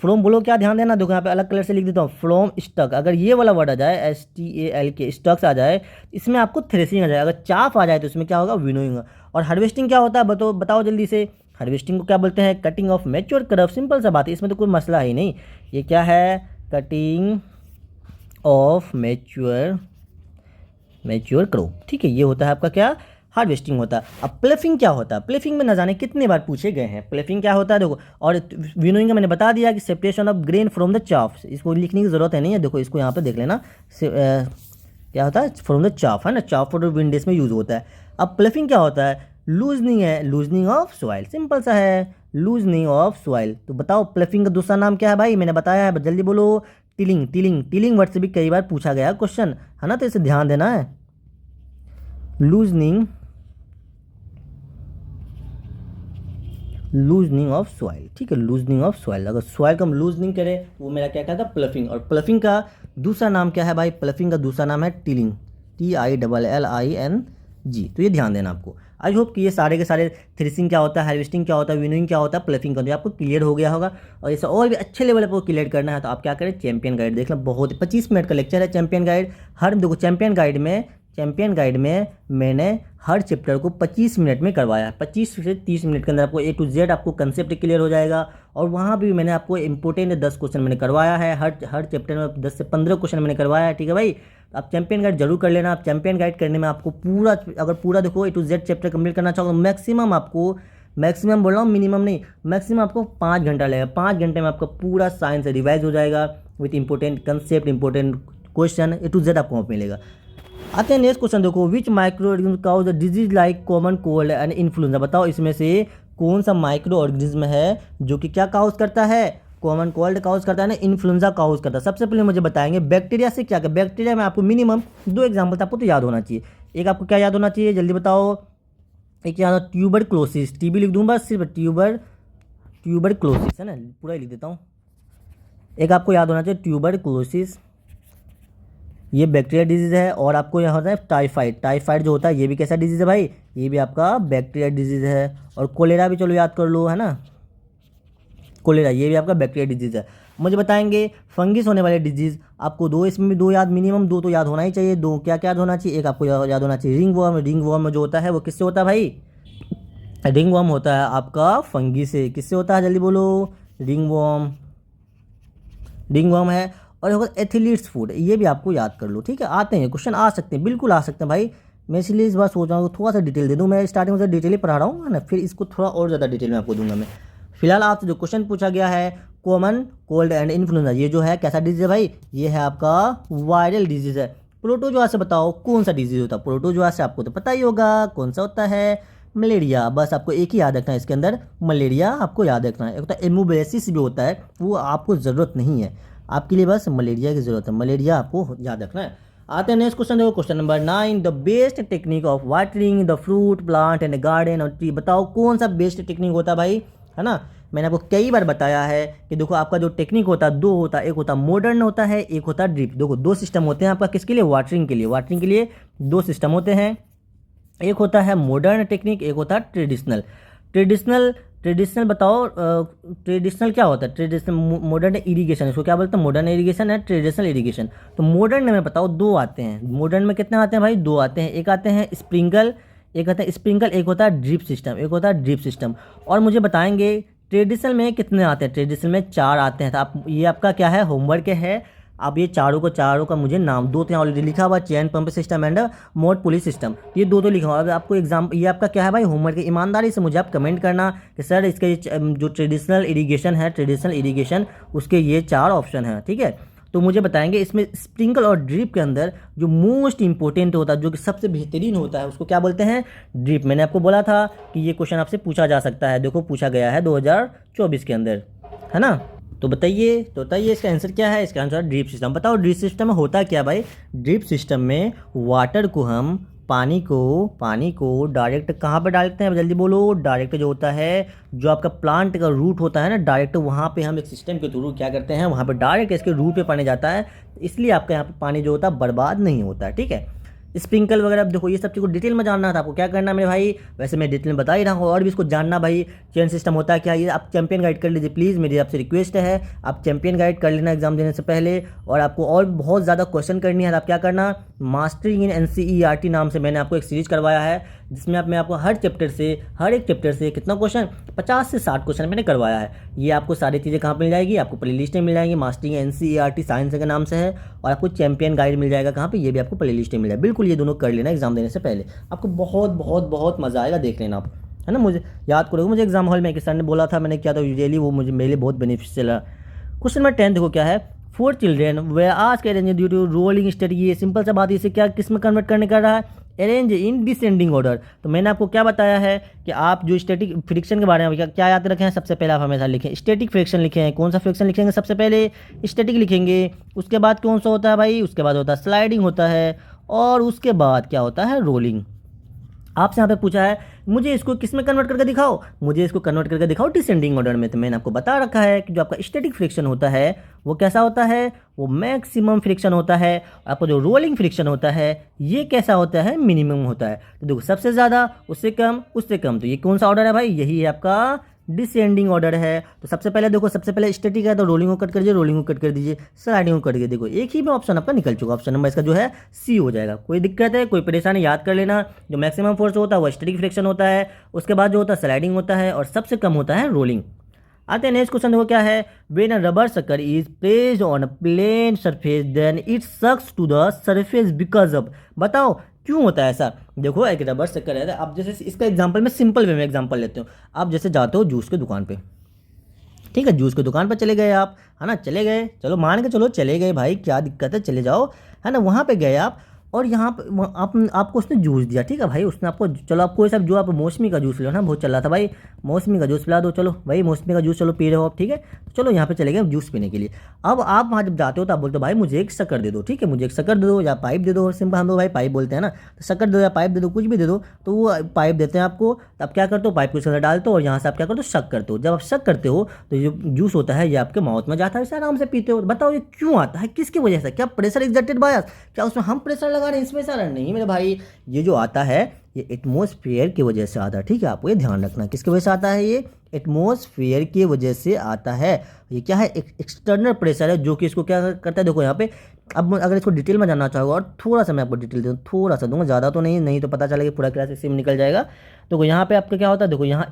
Speaker 1: from बोलो क्या, ध्यान देना। देखो यहाँ पे अलग कलर से लिख देता हूँ, फ्रॉम स्टक। अगर ये वाला वर्ड आ जाए, STAL के, स्टक्स आ जाए, इसमें आपको थ्रेसिंग आ जाए। अगर चाफ आ जाए तो इसमें क्या होगा, विनोइंग। और हार्वेस्टिंग क्या होता है, बताओ जल्दी से। हार्वेस्टिंग को क्या बोलते हैं, cutting of mature crop. Simple सा बात है, इसमें तो कोई मसला ही नहीं। ये क्या है, कटिंग ऑफ मैच्योर क्रॉप, ठीक है। ये होता है आपका क्या, हार्वेस्टिंग होता है। अब प्लेफिंग क्या होता है, प्लेफिंग में न जाने कितने बार पूछे गए हैं। प्लेफिंग क्या होता है देखो, और विनोइंग का मैंने बता दिया कि separation of grain from the chaff, इसको लिखने की जरूरत है नहीं है। देखो इसको यहाँ पे देख लेना, क्या होता है, फ्रॉम द चाफ, है ना, चाफ और विंडेज में यूज होता है। अब प्लेफिंग क्या होता है, लूजनिंग है, लूजनिंग ऑफ सॉइल, सिंपल सा है, लूजनिंग ऑफ सॉइल। तो बताओ प्लेफिंग का दूसरा नाम क्या है भाई, मैंने बताया है, जल्दी बोलो। टिलिंग, टिलिंग, टिलिंग वर्ड से भी कई बार पूछा गया क्वेश्चन, है ना, तो इसे ध्यान देना है। लूजनिंग ऑफ सॉइल, ठीक है, लूजनिंग ऑफ सॉइल। अगर सॉइल को हम लूजनिंग करें वो मेरा क्या कहता है, प्लफिंग। और प्लफिंग का दूसरा नाम क्या है भाई, प्लफिंग का दूसरा नाम है टिलिंग, TILLING। तो ये ध्यान देना आपको। आई होप कि ये सारे के सारे थ्रेसिंग क्या होता है, हार्वेस्टिंग क्या होता है, विनोइंग क्या होता है, प्लफिंग क्या होता है, आपको क्लियर हो गया होगा। और ऐसा और भी अच्छे लेवल पर क्लियर करना है तो आप क्या करें, चैंपियन गाइड देख लो। बहुत 25 मिनट का लेक्चर है चैंपियन गाइड। हर देखो चैंपियन गाइड में मैंने हर चैप्टर को 25 मिनट में करवाया है। 25 से 30 मिनट के अंदर आपको A to Z आपको कंसेप्ट क्लियर हो जाएगा। और वहाँ भी मैंने आपको इंपॉर्टेंट 10 क्वेश्चन मैंने करवाया है, हर चैप्टर में 10 से 15 क्वेश्चन मैंने करवाया है, ठीक है भाई। आप चैंपियन गाइड जरूर कर लेना। आप चैंपियन गाइड करने में आपको पूरा, अगर पूरा देखो A to Z chapter complete करना चाहो तो मैक्सिमम बोल रहा हूँ, मिनिमम नहीं, मैक्सिमम आपको 5 घंटा लगेगा। 5 घंटे में आपका पूरा साइंस रिवाइज हो जाएगा with important concept, important question A to Z आपको मिलेगा। आते हैं नेक्स्ट क्वेश्चन, देखो which microorganism cause disease like common cold and influenza. बताओ इसमें से कौन सा माइक्रो ऑर्गेनिज्म है जो कि क्या काउज करता है, कॉमन कोल्ड काउज करता है ना, इन्फ्लुएंजा काउज करता है। सबसे पहले मुझे बताएंगे बैक्टीरिया से क्या, बैक्टीरिया में आपको मिनिमम 2 एग्जाम्पल आपको तो याद होना चाहिए। एक आपको क्या याद होना चाहिए, जल्दी बताओ। एक याद हो ट्यूबरक्लोसिस, टीबी लिख दूँ बस, सिर्फ ट्यूबरक्लोसिस है ना, पूरा ही लिख देता हूँ। एक आपको याद होना चाहिए ट्यूबरक्लोसिस, ये बैक्टीरिया डिजीज़ है। और आपको यहाँ होता है टाइफाइड, टाइफाइड जो होता है ये भी कैसा डिजीज़ है भाई, ये भी आपका बैक्टीरिया डिजीज़ है। और कोलेरा भी चलो याद कर लो, है ना, कोलेरा ये भी आपका बैक्टीरिया डिजीज़ है। मुझे बताएंगे फंगिस होने वाले डिजीज़, आपको दो, इसमें भी दो याद, मिनिमम दो तो याद होना ही चाहिए। दो क्या क्या याद होना चाहिए, एक आपको याद होना चाहिए रिंग वर्म। रिंग वर्म जो होता है वो किससे होता है भाई, रिंग वर्म होता है आपका फंगी से। किससे होता है जल्दी बोलो, रिंग वर्म, रिंग वर्म है। और होगा एथिलीट्स फूड, ये भी आपको याद कर लो, ठीक है। आते हैं क्वेश्चन, आ सकते हैं, बिल्कुल आ सकते हैं भाई। मैं इसलिए इस बार सोच रहा हूँ थोड़ा सा डिटेल दे दूँ, मैं स्टार्टिंग से डिटेल ही पढ़ा रहा हूँ है ना, फिर इसको थोड़ा और ज़्यादा डिटेल में आपको दूंगा मैं। फिलहाल आपसे जो क्वेश्चन पूछा गया है, कॉमन कोल्ड एंड इन्फ्लुएंजा, ये जो है कैसा डिजीज है भाई, ये है आपका वायरल डिजीज है। प्रोटोजोआ से बताओ कौन सा डिजीज होता है, प्रोटोजोआ से आपको तो पता ही होगा कौन सा होता है, मलेरिया। बस आपको एक ही याद रखना है इसके अंदर, मलेरिया आपको याद रखना है। एक होता है एमोबेसिस भी होता है, वो आपको ज़रूरत नहीं है, आपके लिए बस मलेरिया की ज़रूरत है, मलेरिया आपको याद रखना है। आते हैं नेक्स्ट क्वेश्चन, देखो question number 9, the best technique of watering the fruit plant and garden और ट्री, बताओ कौन सा बेस्ट टेक्निक होता है भाई, है ना। मैंने आपको कई बार बताया है कि देखो आपका जो टेक्निक होता है दो होता है, एक होता है मॉडर्न होता है, एक होता है ड्रिप। देखो दो सिस्टम होते हैं आपका, किसके लिए, वाटरिंग के लिए। वाटरिंग के लिए दो सिस्टम होते हैं, एक होता है मॉडर्न टेक्निक, एक होता है ट्रेडिशनल। ट्रेडिशनल ट्रेडिशनल बताओ, ट्रेडिशनल क्या होता है, ट्रेडिशनल मॉडर्न इरिगेशन, इसको क्या बोलते हैं, मॉडर्न इरिगेशन है, ट्रेडिशनल इरिगेशन। तो मॉडर्न में बताओ दो आते हैं, मॉडर्न में कितने आते हैं भाई, दो आते हैं। एक आते हैं स्प्रिंकल, एक आता है स्प्रिंकल, एक होता है ड्रिप सिस्टम, एक होता है ड्रिप सिस्टम। और मुझे बताएंगे ट्रेडिशनल में कितने आते हैं, ट्रेडिशनल में 4 आते हैं। तो आप ये आपका क्या है, होमवर्क है। आप ये चारों का मुझे नाम, दो तो यहाँ ऑलरेडी लिखा हुआ, chain pump system and mode police system, ये दो तो लिखा हुआ। अब आपको एग्जाम, ये आपका क्या है भाई, होमवर्क है। ईमानदारी से मुझे आप कमेंट करना कि सर इसका ये जो ट्रेडिशनल इरिगेशन है, ट्रेडिशनल इरिगेशन, उसके ये 4 ऑप्शन हैं, ठीक है। तो मुझे बताएंगे इसमें स्प्रिंकल और ड्रिप के अंदर जो मोस्ट इंपॉर्टेंट होता है, जो कि सबसे बेहतरीन होता है, उसको क्या बोलते हैं, ड्रिप। मैंने आपको बोला था कि ये क्वेश्चन आपसे पूछा जा सकता है, देखो पूछा गया है 2024 के अंदर, है ना। तो बताइए इसका आंसर क्या है, इसका आंसर ड्रिप सिस्टम। बताओ ड्रिप सिस्टम में होता क्या भाई, ड्रिप सिस्टम में वाटर को हम, पानी को डायरेक्ट कहाँ पर डालते हैं, जल्दी बोलो। डायरेक्ट जो होता है, जो आपका प्लांट का रूट होता है ना, डायरेक्ट वहाँ पे हम एक सिस्टम के थ्रू क्या करते हैं, वहाँ पे डायरेक्ट इसके रूट पे पानी जाता है, इसलिए आपका यहाँ पे पानी जो होता है बर्बाद नहीं होता है, ठीक है। स्प्रिंकल वगैरह, अब देखो ये सब चीज़ को डिटेल में जानना था आपको, क्या करना है मेरे भाई, वैसे मैं डिटेल में बता ही रहा हूँ। और भी इसको जानना भाई, चेन सिस्टम होता है क्या, ये आप चैंपियन गाइड कर लीजिए प्लीज़, मेरी आपसे रिक्वेस्ट है, आप चैंपियन गाइड कर लेना एग्जाम देने से पहले। और आपको और बहुत ज़्यादा क्वेश्चन करनी है, आप क्या करना, मास्टरिंग इन NCERT नाम से मैंने आपको एक सीरीज़ करवाया है, जिसमें मैं आपको हर एक चैप्टर से कितना क्वेश्चन, 50 से 60 क्वेश्चन मैंने करवाया है। ये आपको सारी चीज़ें कहाँ पर मिल जाएगी, आपको प्ले लिस्ट में मिल जाएंगी, मास्टरिंग NCERT साइंस के नाम से है। और आपको चैंपियन गाइड मिल जाएगा कहाँ पे, ये भी आपको प्ले लिस्ट में मिल जाएगा। बिल्कुल ये दोनों कर लेना एग्जाम देने से पहले, आपको बहुत बहुत बहुत मज़ा आएगा, देख लेना आप, है ना। मुझे याद करोगे, मुझे एग्जाम हॉल में एक सर ने बोला था, मैंने किया था रियली, वो मुझे मेरे लिए बहुत बेनिफिशियल है। क्वेश्चन नंबर 10 देखो क्या है, फॉर चिल्ड्रेन वे आज के arrange due to rolling study, ये सिंपल सा बात, इसे क्या किस में कन्वर्ट करने का रहा है, अरेंज इन डिसेंडिंग ऑर्डर। तो मैंने आपको क्या बताया है कि आप जो स्टैटिक फ्रिक्शन के बारे में क्या याद रखे हैं, सबसे पहले आप हमेशा लिखें स्टैटिक फ्रिक्शन लिखें हैं। कौन सा फ्रिक्शन लिखेंगे, सबसे पहले स्टैटिक लिखेंगे, उसके बाद कौन सा होता है भाई, उसके बाद होता है स्लाइडिंग होता है, और उसके बाद क्या होता है, रोलिंग। आपसे यहाँ पे पूछा है मुझे इसको किस में कन्वर्ट करके दिखाओ, मुझे इसको कन्वर्ट करके दिखाओ डिसेंडिंग ऑर्डर में। तो मैंने आपको बता रखा है कि जो आपका स्टैटिक फ्रिक्शन होता है वो कैसा होता है, वो मैक्सिमम फ्रिक्शन होता है। आपका जो रोलिंग फ्रिक्शन होता है ये कैसा होता है, मिनिमम होता है। तो देखो सबसे ज़्यादा, उससे कम, तो ये कौन सा ऑर्डर है भाई, यही है आपका डिसेंडिंग ऑर्डर है। तो सबसे पहले देखो, सबसे पहले स्टैटिक है तो रोलिंग को कट कर दीजिए, रोलिंग को कट कर दीजिए, स्लाइडिंग को कट कर, देखो एक ही में ऑप्शन आपका निकल चुका, ऑप्शन नंबर इसका जो है सी हो जाएगा। कोई दिक्कत है, कोई परेशानी, याद कर लेना। जो मैक्सिमम फोर्स होता है वो स्टैटिक फ्रिक्शन होता है, उसके बाद जो होता है स्लाइडिंग होता है, और सबसे कम होता है रोलिंग। आते हैं नेक्स्ट क्वेश्चन, देखो क्या है, when a rubber sucker is placed on a plane surface then it sucks to the surface because of, बताओ क्यों होता है ऐसा। देखो एक रबर सकर है, आप जैसे इसका एग्जांपल मैं सिंपल वे में एग्जांपल लेते हूँ। आप जैसे जाते हो जूस के दुकान पे, ठीक है, जूस की दुकान पर चले गए आप, है ना, चले गए, चलो मान के चलो चले गए भाई, क्या दिक्कत है, चले जाओ, है ना। वहाँ पे गए आप, और यहाँ पर आपको उसने जूस दिया, ठीक है भाई, उसने आपको, चलो आपको ये सब जो आप मौसमी का जूस लो ना, बहुत चल रहा था भाई, मौसमी का जूस पिला दो, चलो भाई मौसमी का जूस चलो पी रहे हो आप, ठीक है, चलो यहाँ पे चले गए जूस पीने के लिए। अब आप वहाँ जब जाते हो तो आप बोलते हो भाई मुझे एक शक्कर दे दो, ठीक है, मुझे एक शक्कर दे दो या पाइप दे दो, सिंपल हम लोग भाई पाइप बोलते हैं ना, तो शक्कर दे दो या पाइप दे दो, कुछ भी दे दो, तो वो पाइप देते हैं आपको। तो आप क्या करते हो, पाइप को इसके अंदर डालते हो और यहाँ से आप क्या करते हो, शक करते हो। जब आप शक करते हो तो जो जूस होता है ये आपके माउथ में जाता है, इसे आराम से पीते हो। बताओ ये क्यों आता है, किसकी वजह से, क्या प्रेशर एग्जर्टेड बाय अस, क्या उसमें हम प्रेशर लगा रहे हैं इसमें सारा, नहीं मेरे भाई, ये जो आता है ये एटमॉस्फेयर की वजह से आता है, ठीक है, आपको ये ध्यान रखना, किसकी वजह से आता है, ये एटमॉस्फेयर की वजह से आता है। ये क्या है, एक्सटर्नल प्रेशर है जो कि इसको क्या करता है, देखो यहाँ पे। अब अगर इसको डिटेल में जानना चाहोगे और थोड़ा सा मैं आपको डिटेल दूँ, थोड़ा सा दूंगा, ज़्यादा तो नहीं तो पता चलेगा पूरा क्लास इसी में निकल जाएगा। देखो यहाँ पे आपका क्या होता है, देखो यहाँ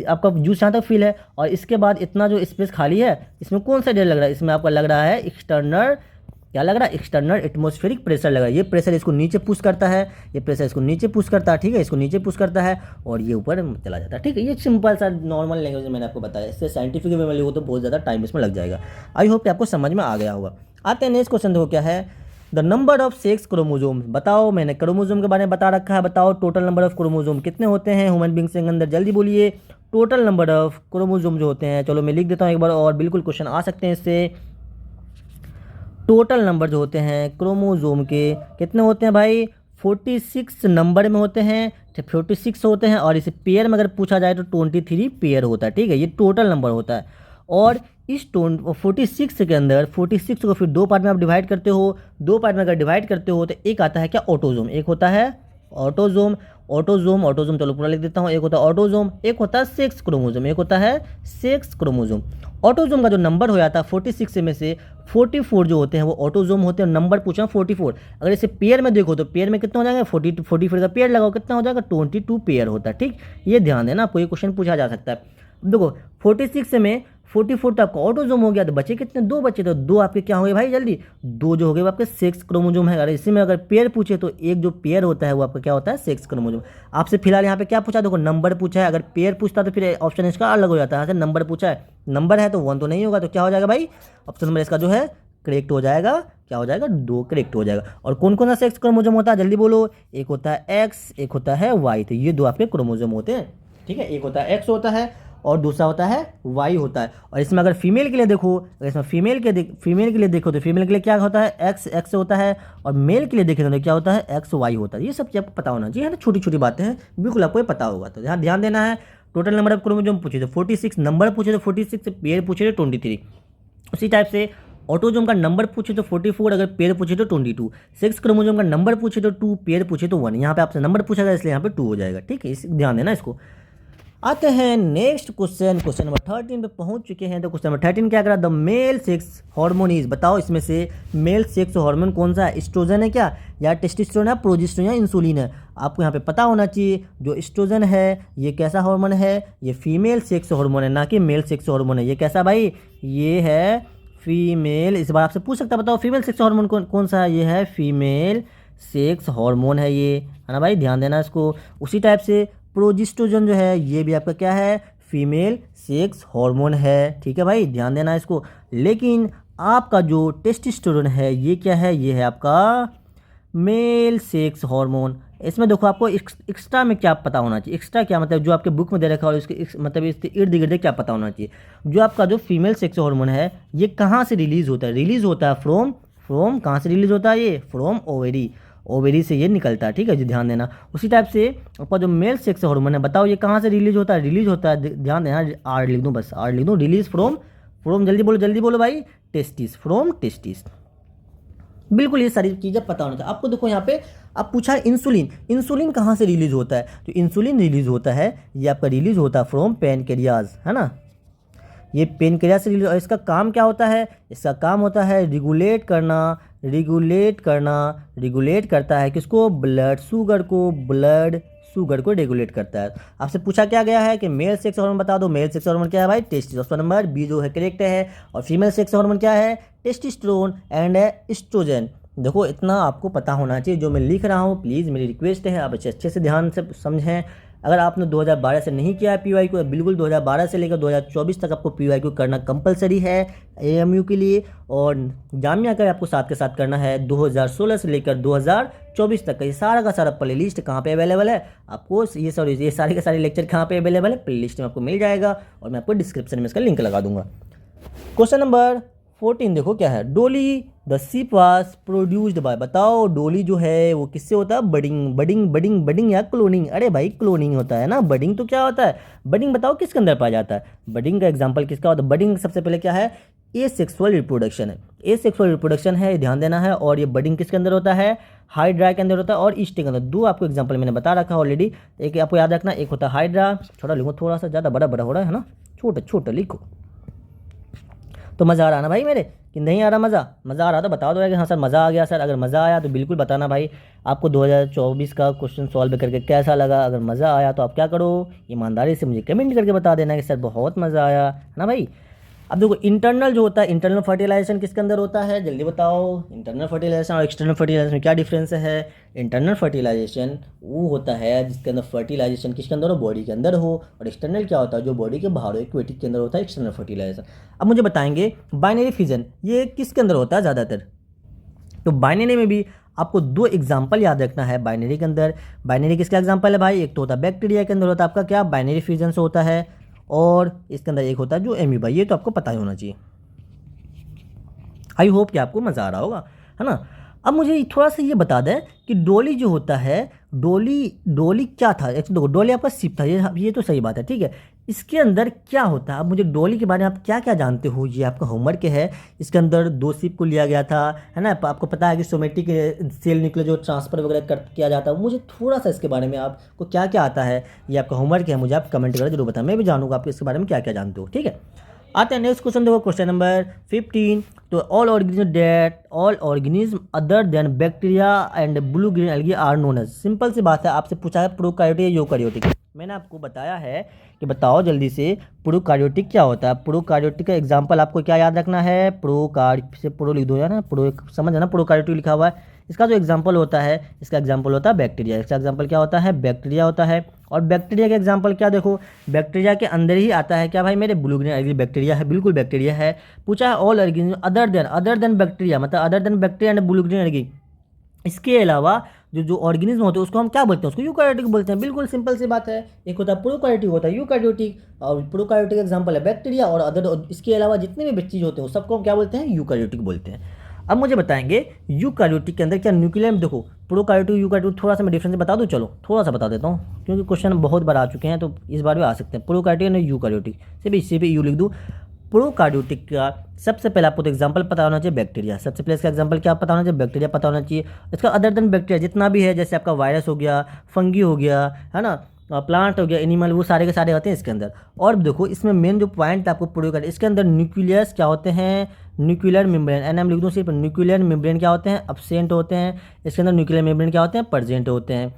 Speaker 1: आपका जूस यहाँ तक फिल है और इसके बाद इतना जो स्पेस खाली है, इसमें कौन सा डेल लग रहा है, इसमें आपका लग रहा है एक्सटर्नल, क्या लग रहा है, एक्सटर्नल एटमॉस्फेरिक प्रेशर लग रहा है। ये प्रेशर इसको नीचे पुश करता है, ये प्रेशर इसको नीचे पुश करता है, ठीक है, इसको नीचे पुश करता है और ये ऊपर चला जाता है, ठीक है। ये सिंपल सा नॉर्मल लैंग्वेज में मैंने आपको बताया, इससे साइंटिफिक वे में लिखो तो बहुत ज़्यादा टाइम इसमें लग जाएगा। आई होप कि आपको समझ में आ गया होगा। आते हैं नेक्स्ट क्वेश्चन, देखो क्या है, the number of sex chromosome. बताओ, मैंने क्रोमोजोम के बारे में बता रखा है, बताओ टोटल नंबर ऑफ क्रोमोजोम कितने होते हैं ह्यूमन बींग्स के अंदर, जल्दी बोलिए। टोटल नंबर ऑफ क्रोमोजोम जो होते हैं, चलो मैं लिख देता हूँ एक बार और बिल्कुल क्वेश्चन आ सकते हैं इससे। टोटल नंबर जो होते हैं क्रोमोजोम के कितने होते हैं भाई, 46 नंबर में होते हैं, 46 होते हैं, और इसे पेयर में अगर पूछा जाए तो 23 पेयर होता है, ठीक है, ये टोटल नंबर होता है। और इस 46 के अंदर 46 को फिर दो पार्ट में आप डिवाइड करते हो, दो पार्ट में अगर डिवाइड करते हो तो एक आता है क्या, ऑटोजोम, एक होता है ऑटोजोम, ऑटोजोम चलो पूरा लिख देता हूँ, एक होता है ऑटोजोम, एक होता है सेक्स क्रोमोजोम, एक होता है सेक्स क्रोमोजोम। ऑटोजोम का जो नंबर हो जाता है 46 में से 44 जो होते हैं वो ऑटोजोम होते हैं, नंबर पूछा 44। अगर इसे पेयर में देखो तो पेयर में कितना हो जाएगा, 44 का पेयर लगाओ कितना हो जाएगा, 22 पेयर होता है, ठीक, ये ध्यान देना, आपको ये क्वेश्चन पूछा जा सकता है। देखो 46 में 44 तो आपका ऑटोजोम हो गया, तो बचे कितने, दो बचे, तो दो आपके क्या हो गए भाई जल्दी, दो जो हो गए वो आपके सेक्स क्रोमोजोम है। अगर इसी में अगर पेयर पूछे तो एक जो पेयर होता है वो आपका क्या होता है, सेक्स क्रोमोजोम। आपसे फिलहाल यहाँ पे क्या पूछा, देखो नंबर पूछा है, अगर पेयर पूछता तो फिर ऑप्शन इसका अलग हो जाता है, नंबर पूछा है, नंबर है तो 1 तो नहीं होगा, तो क्या हो जाएगा भाई, ऑप्शन नंबर इसका जो है करेक्ट हो जाएगा, क्या हो जाएगा, 2 करेक्ट हो जाएगा। और कौन कौन सा सेक्स क्रोमोजोम होता है, जल्दी बोलो, एक होता है एक्स, एक होता है वाई, तो ये दो आपके क्रोमोजोम होते हैं, ठीक है, एक होता है एक्स होता है और दूसरा होता है वाई होता है। और इसमें अगर फीमेल के लिए देखो, अगर इसमें फीमेल के लिए देखो तो फीमेल के लिए क्या होता है, एक्स होता है, और मेल के लिए देखें तो क्या होता है, एक्स वाई होता है। ये सब आपको पता होना चाहिए, छोटी छोटी बातें हैं, बिल्कुल आपको ये पता होगा, तो यहाँ ध्यान देना है। टोटल नंबर ऑफ क्रोमोजोम पूछे तो 46, नंबर पूछे तो 46, पेयर पूछे तो 23। उसी टाइप से ऑटोजोम का नंबर पूछे तो 44, अगर पेयर पूछे तो 22। सेक्स क्रोमोजोम का नंबर पूछे तो 2, पेयर पूछे तो 1। यहाँ पे आपसे नंबर पूछा गया इसलिए यहाँ पे 2 हो जाएगा, ठीक है, इस ध्यान देना इसको। आते हैं नेक्स्ट क्वेश्चन, क्वेश्चन नंबर 13 पे पहुंच चुके हैं। तो क्वेश्चन नंबर 13 क्या करा, the male sex hormone is, बताओ इसमें से मेल सेक्स हार्मोन कौन सा है, एस्ट्रोजन है क्या, या टेस्टोस्टेरोन है, प्रोजेस्टेरोन या इंसुलिन है। आपको यहाँ पे पता होना चाहिए, जो एस्ट्रोजन है ये कैसा हार्मोन है, ये फीमेल सेक्स हार्मोन है, ना कि मेल सेक्स हार्मोन है। ये कैसा भाई, ये है फीमेल, इस बार आपसे पूछ सकता है, बताओ फीमेल सेक्स हार्मोन कौन सा है, ये है फीमेल सेक्स हार्मोन है, ये है ना भाई, ध्यान देना इसको। उसी टाइप से प्रोजेस्टेरोन जो है ये भी आपका क्या है, फीमेल सेक्स हार्मोन है, ठीक है भाई, ध्यान देना इसको। लेकिन आपका जो टेस्टोस्टेरोन है ये क्या है, ये है आपका मेल सेक्स हार्मोन। इसमें देखो आपको एक्स्ट्रा में क्या पता होना चाहिए, एक्स्ट्रा क्या मतलब जो आपके बुक में दे रखा है और इसके मतलब इसके इर्द गिर्द क्या पता होना चाहिए। जो आपका जो फीमेल सेक्स हार्मोन है ये कहाँ से रिलीज होता है, रिलीज होता है फ्रॉम कहाँ से रिलीज होता है, ये फ्रॉम ओवेरी से ये निकलता है, ठीक है जी, ध्यान देना। उसी टाइप से आपका जो मेल सेक्स हार्मोन है, बताओ ये कहाँ से रिलीज होता है, ध्यान देना, आर लिख दूँ, बस आर लिख दूँ, रिलीज फ्रॉम जल्दी बोलो भाई, टेस्टिस, फ्रॉम टेस्टिस। बिल्कुल ये सारी चीज़ें पता होना चाहिए आपको। देखो यहाँ पे अब पूछा है इंसुलिन कहाँ से रिलीज होता है, तो इंसुलिन रिलीज होता है, ये आपका रिलीज होता है फ्रॉम पैनक्रियाज, है ना, ये पैनक्रियाज से रिलीज। और इसका काम क्या होता है, इसका काम होता है रिगुलेट करता है किसको, ब्लड शुगर को रेगुलेट करता है। आपसे पूछा क्या गया है कि मेल सेक्स हार्मोन बता दो, मेल सेक्स हार्मोन क्या है भाई, टेस्टिस, ऑप्शन नंबर बी जो है करेक्ट है। और फीमेल सेक्स हार्मोन क्या है, टेस्टोस्टेरोन एंड एस्ट्रोजन। देखो इतना आपको पता होना चाहिए, जो मैं लिख रहा हूँ प्लीज़ मेरी रिक्वेस्ट है आप अच्छे से ध्यान से समझें, अगर आपने 2012 से नहीं किया है PYQ, बिल्कुल 2012 से लेकर 2024 तक आपको PYQ करना कंपलसरी है AMU के लिए। और जामिया का आपको साथ के साथ करना है 2016 से लेकर 2024 तक का। ये सारा का सारा प्ले लिस्ट कहाँ पर अवेलेबल है आपको, ये सारे के सारे लेक्चर कहाँ पर अवेलेबल है, प्ले लिस्ट में आपको मिल जाएगा और मैं आपको डिस्क्रिप्शन में इसका लिंक लगा दूंगा। क्वेश्चन नंबर 14 देखो क्या है, डोली the ship was produced by, बताओ डोली जो है वो किससे होता है, बडिंग या क्लोनिंग। अरे भाई क्लोनिंग होता है ना, बडिंग तो क्या होता है, बडिंग बताओ किसके अंदर पाया जाता है, बडिंग का एग्जांपल किसका होता है, बडिंग सबसे पहले क्या है, एसेक्सुअल रिप्रोडक्शन है, एसेक्सुअल रिप्रोडक्शन है, ध्यान देना है। और ये बडिंग किसके अंदर होता है, हाइड्रा के अंदर होता है और ईस्ट के अंदर। दो आपको एग्जाम्पल मैंने बता रखा है ऑलरेडी, एक आपको याद रखना, एक होता है हाइड्रा, छोटा लिखो थोड़ा सा, ज़्यादा बड़ा हो रहा है ना, छोटा लिखो। तो मज़ा आ रहा ना भाई मेरे कि नहीं आ रहा, मज़ा आ रहा तो बता दो कि हाँ सर मज़ा आ गया सर। अगर मज़ा आया तो बिल्कुल बताना भाई आपको 2024 का क्वेश्चन सॉल्व करके कैसा लगा। अगर मज़ा आया तो आप क्या करो, ईमानदारी से मुझे कमेंट करके बता देना कि सर बहुत मज़ा आया है ना भाई। अब देखो इंटरनल जो होता है, इंटरनल फर्टिलाइजेशन किसके अंदर होता है, जल्दी बताओ। इंटरनल फर्टिलाइजेशन और एक्सटर्नल फर्टिलाइजेशन में क्या डिफरेंस है। इंटरनल फर्टिलाइजेशन वो होता है जिसके अंदर फर्टिलाइजेशन किसके अंदर हो, बॉडी के अंदर हो। और एक्सटर्नल क्या होता है, जो बॉडी के बाहर हो, एक्वेटिक के अंदर होता है एक्सटर्नल फर्टिलाइजेशन। अब मुझे बताएंगे बाइनरी फिजन ये किसके अंदर होता है ज़्यादातर। तो बाइनरी में भी आपको दो एग्जाम्पल याद रखना है बाइनरी के अंदर। बाइनरी किसका एग्जाम्पल है भाई, एक तो होता है बैक्टीरिया के अंदर होता है आपका क्या, बाइनरी फ्यूजन से होता है। और इसके अंदर एक होता है जो एमीबा, ये तो आपको पता ही होना चाहिए। आई होप कि आपको मज़ा आ रहा होगा, है ना। अब मुझे थोड़ा सा ये बता दें कि डोली जो होता है, डोली क्या था। एक तो देखो डोली आपका शिप था, ये तो सही बात है, ठीक है। इसके अंदर क्या होता है, अब मुझे डोली के बारे में आप क्या क्या जानते हो, ये आपका होमवर्क है। इसके अंदर दो शिप को लिया गया था, है ना। आपको पता है कि सोमेटिक सेल न्यूक्लियर जो ट्रांसफर वगैरह किया जाता है। मुझे थोड़ा सा इसके बारे में आपको क्या क्या आता है, ये आपका होमवर्क है, मुझे आप कमेंट करके जरूर बताएं, मैं भी जानूंगा आप इसके बारे में क्या क्या जानते हो, ठीक है। आते हैं नेक्स्ट क्वेश्चन, देखो क्वेश्चन नंबर 15। तो all organism other than bacteria and blue green algae are known as. Simple सी बात है, आपसे पूछा है प्रोकार्योटिक या यूकार्योटिक। मैंने आपको बताया है कि बताओ जल्दी से प्रोकार्योटिक क्या होता है। प्रोकार्योटिक का एग्जांपल आपको क्या याद रखना है, प्रो लिख दो यार ना, प्रो समझ है ना, प्रोकार्योटिक लिखा हुआ है। इसका जो एग्जांपल होता है, इसका एग्जांपल होता है बैक्टीरिया। इसका एग्जांपल क्या होता है, बैक्टीरिया होता है। और बैक्टीरिया का एग्जांपल क्या, देखो बैक्टीरिया के अंदर ही आता है क्या भाई मेरे, ब्लू ग्रीन एल्गी बैक्टीरिया है, बिल्कुल बैक्टीरिया है। पूछा है all organism other than bacteria, मतलब other than bacteria and blue green algae, इसके अलावा जो ऑर्गेनिज्म होते हैं उसको हम क्या बोलते हैं, उसको यूकार्योटिक बोलते हैं। बिल्कुल सिंपल सी बात है, एक होता है प्रोकार्योटिक, होता है यूकार्योटिक। और प्रोकार्योटिक एग्जांपल है बैक्टीरिया, और अदर इसके अलावा जितने भी चीज़ होते हैं सबको हम क्या बोलते हैं, यूकार्योटिक बोलते हैं। अब मुझे बताएंगे यूकार्योटिक के अंदर क्या न्यूक्लियर में, देखो प्रोकार्योटिक यूकार्योटिक थोड़ा सा मैं डिफरेंस बता दूं, चलो थोड़ा सा बता देता हूँ क्योंकि क्वेश्चन बहुत बार आ चुके हैं, तो इस बार भी आ सकते हैं। प्रोकार्योटिक और यूकार्योटिक से भी इससे भी यू लिख दूँ। प्रोकार्योटिक का सबसे पहले आपको तो एग्जांपल पता होना चाहिए बैक्टीरिया, सबसे पहले इसका एग्जांपल क्या पता होना चाहिए, बैक्टीरिया पता होना चाहिए। इसका अदर देन बैक्टीरिया जितना भी है, जैसे आपका वायरस हो गया, फंगी हो गया, है ना, प्लांट हो गया, एनिमल, वो सारे के सारे होते हैं इसके अंदर। और देखो इसमें मेन जो पॉइंट आपको प्रूव कर, इसके अंदर न्यूक्लियस क्या होते हैं, न्यूक्लियर मेम्ब्रेन, एनएम लिख दूँ सिर्फ, न्यूक्लियर मेम्ब्रेन क्या होते हैं, अब्सेंट होते हैं। इसके अंदर न्यूक्लियर मेम्ब्रेन क्या होते हैं, प्रेजेंट होते हैं।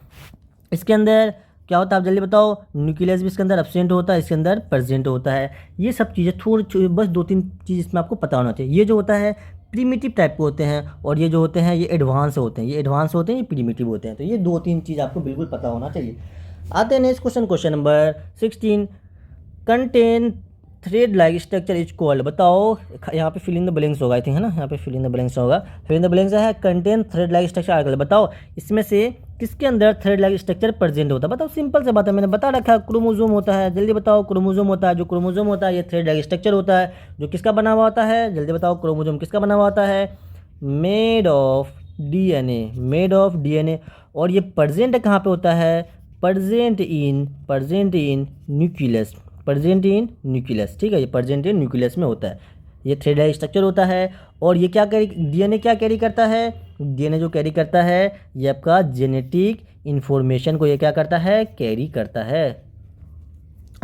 Speaker 1: इसके अंदर क्या होता है आप जल्दी बताओ, न्यूक्लियस भी इसके अंदर एब्सेंट होता है, इसके अंदर प्रेजेंट होता है। ये सब चीज़ें थोड़ी बस 2-3 चीज़ इसमें आपको पता होना चाहिए। ये जो होता है प्रीमिटिव टाइप के होते हैं, और ये जो होते हैं ये एडवांस होते हैं, ये एडवांस होते हैं, ये प्रीमिटिव होते हैं। तो ये 2-3 चीज़ आपको बिल्कुल पता होना चाहिए। आते हैं next question, question number 16। Contain thread like structure is called, बताओ यहाँ पे फिल इन द ब्लैंक्स होगा, आई थिंक, है ना, यहाँ पे फिल इन द ब्लैंक्स होगा। फिल इन द ब्लैंक्स है contain thread like structure article, बताओ इसमें से किसके अंदर थ्रेड लाइक स्ट्रक्चर प्रेजेंट होता है। बताओ सिंपल से बात है, मैंने बता रखा है क्रोमोसोम होता है, जल्दी बताओ क्रोमोसोम होता है। जो क्रोमोसोम होता है ये थ्रेड लाइक स्ट्रक्चर होता है, जो किसका बना हुआ होता है, जल्दी बताओ क्रोमोसोम किसका बना हुआ होता है, made of DNA, made of DNA. और ये प्रेजेंट कहाँ पे होता है, present in nucleus, present in nucleus, ठीक है, ये प्रेजेंट इन न्यूक्लियस में होता है। ये थ्रेड लाइक स्ट्रक्चर होता है। और ये क्या कैरी, डीएनए क्या कैरी करता है, डीएनए जो कैरी करता है ये आपका जेनेटिक इन्फॉर्मेशन को ये क्या करता है, कैरी करता है।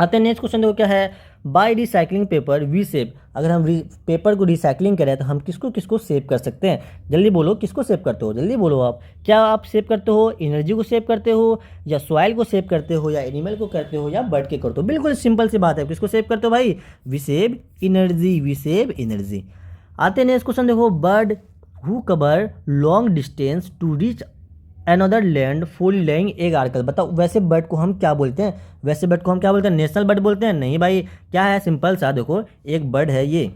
Speaker 1: आते हैं नेक्स्ट क्वेश्चन, देखो क्या है, by recycling paper we save. अगर हम पेपर को रिसाइकलिंग करें तो हम किसको किसको सेव कर सकते हैं, जल्दी बोलो किसको सेव करते हो, जल्दी बोलो आप। क्या आप सेव करते हो, एनर्जी को सेव करते हो, या सॉइल को सेव करते हो, या एनिमल को करते हो, या बर्ड के करते हो। बिल्कुल सिंपल सी बात है, किसको सेव करते हो भाई, we save energy, we save energy. आते हैं नेक्स्ट क्वेश्चन, देखो bird who cover long distance to reach another land full laying egg आर्कल। बताओ वैसे बर्ड को हम क्या बोलते हैं? वैसे बर्ड को हम क्या बोलते हैं? नेशनल बर्ड बोलते हैं? नहीं भाई, क्या है, सिंपल सा देखो, एक बर्ड है, ये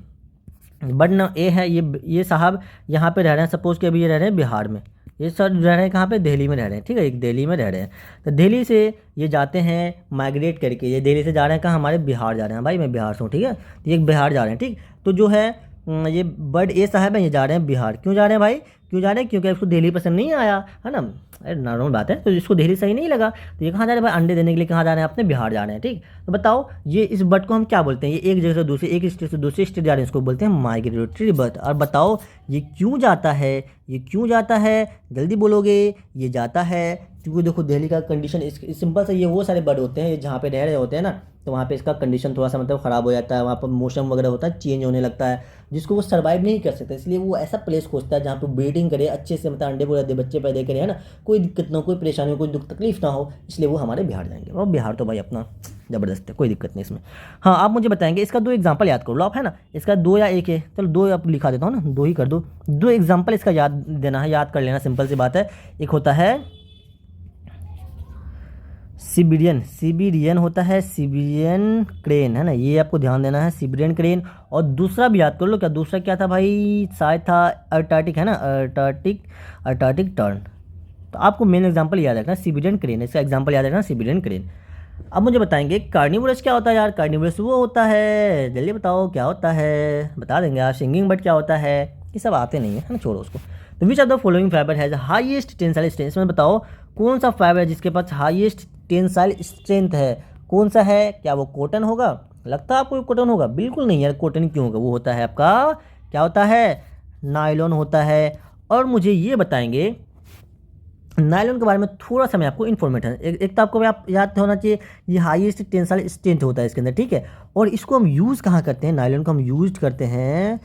Speaker 1: बर्ड ना ए है, ये साहब यहाँ पे रह रहे हैं, सपोज कि अभी ये रह रहे हैं बिहार में, ये सर रह रहे हैं कहाँ पे? दिल्ली में रह रहे हैं, ठीक है, एक दिल्ली में रह रहे हैं। तो दिल्ली से ये जाते हैं माइग्रेट करके, ये दिल्ली से जा रहे हैं कहाँ? हमारे बिहार जा रहे हैं, भाई मैं बिहार से हूँ, ठीक है, तो ये बिहार जा रहे हैं, ठीक। तो जो है ये बर्ड ए साहब है, ये जा रहे हैं बिहार। क्यों जा रहे हैं भाई? क्यों जा रहे हैं? क्योंकि उसको दिल्ली पसंद नहीं आया, है ना, अरे नॉर्मल बात है, तो इसको दिल्ली सही नहीं लगा, तो ये कहाँ जा रहे हैं भाई? अंडे देने के लिए कहाँ जा रहे हैं? अपने बिहार जा रहे हैं, ठीक। तो बताओ ये इस बर्ड को हम क्या बोलते हैं? ये एक जगह से दूसरे, एक स्टेट से दूसरे स्टेट जा रहे हैं, इसको बोलते हैं माइग्रेटरी बर्ड। और बताओ ये क्यों जाता है? ये क्यों जाता है? जल्दी बोलोगे। ये जाता है क्योंकि देखो दिल्ली का कंडीशन सिंपल से, ये वो सारे बर्ड होते हैं ये जहाँ पे रह रहे होते हैं ना, तो वहाँ पे इसका कंडीशन थोड़ा सा मतलब ख़राब हो जाता है, वहाँ पर मौसम वगैरह होता है, चेंज होने लगता है, जिसको वो सर्वाइव नहीं कर सकते, इसलिए वो ऐसा प्लेस खोजता है जहाँ पे ब्रीडिंग करे अच्छे से, मतलब अंडे पूरे दे, बच्चे पैदा करे, है ना, कोई दिक्कत ना हो, कोई परेशानी हो, कोई दुख तकलीफ ना हो, इसलिए वो हमारे बिहार जाएंगे। और बिहार तो भाई अपना ज़बरदस्त है, कोई दिक्कत नहीं इसमें। हाँ आप मुझे बताएंगे, इसका 2 एग्जाम्पल याद कर लो आप, है ना, इसका 2 या 1 है, चलो 2 आप लिखा देता हूँ ना, 2 ही कर दो। 2 एग्जाम्पल इसका याद देना है, याद कर लेना, सिंपल सी बात है। एक होता है सिबिरियन होता है, सिबिरियन क्रेन, है ना, ये आपको ध्यान देना है, सिबिरियन क्रेन। और दूसरा भी याद कर लो, क्या दूसरा क्या था भाई? शायद था अर्टार्टिक, है ना, अर्टार्टिक टर्न। तो आपको मेन एग्जांपल याद रखना सिबिरियन क्रेन, इसका एग्जांपल याद रखना सिबिरियन क्रेन। अब मुझे बताएंगे कार्निवोरस क्या होता है यार? कार्निवोरस वो होता है, जल्दी बताओ क्या होता है, बता देंगे यार। सिंगिंग बर्ड क्या होता है? ये सब आते नहीं है ना, छोड़ो उसको। तो विच of the following fibre has highest tensile strength? में बताओ कौन सा फाइबर है जिसके पास हाईएस्ट टेंसाइल स्ट्रेंथ है? कौन सा है? क्या वो कॉटन होगा? लगता है आपको कॉटन होगा? बिल्कुल नहीं यार, कॉटन क्यों होगा? वो होता है आपका, क्या होता है? नायलॉन होता है। और मुझे ये बताएंगे नायलॉन के बारे में थोड़ा सा मैं आपको इन्फॉर्मेशन, एक तो आपको आप याद होना चाहिए, ये हाईएस्ट टेंसाइल स्ट्रेंथ होता है इसके अंदर, ठीक है। और इसको हम यूज़ कहाँ करते हैं? नायलॉन को हम यूज करते हैं,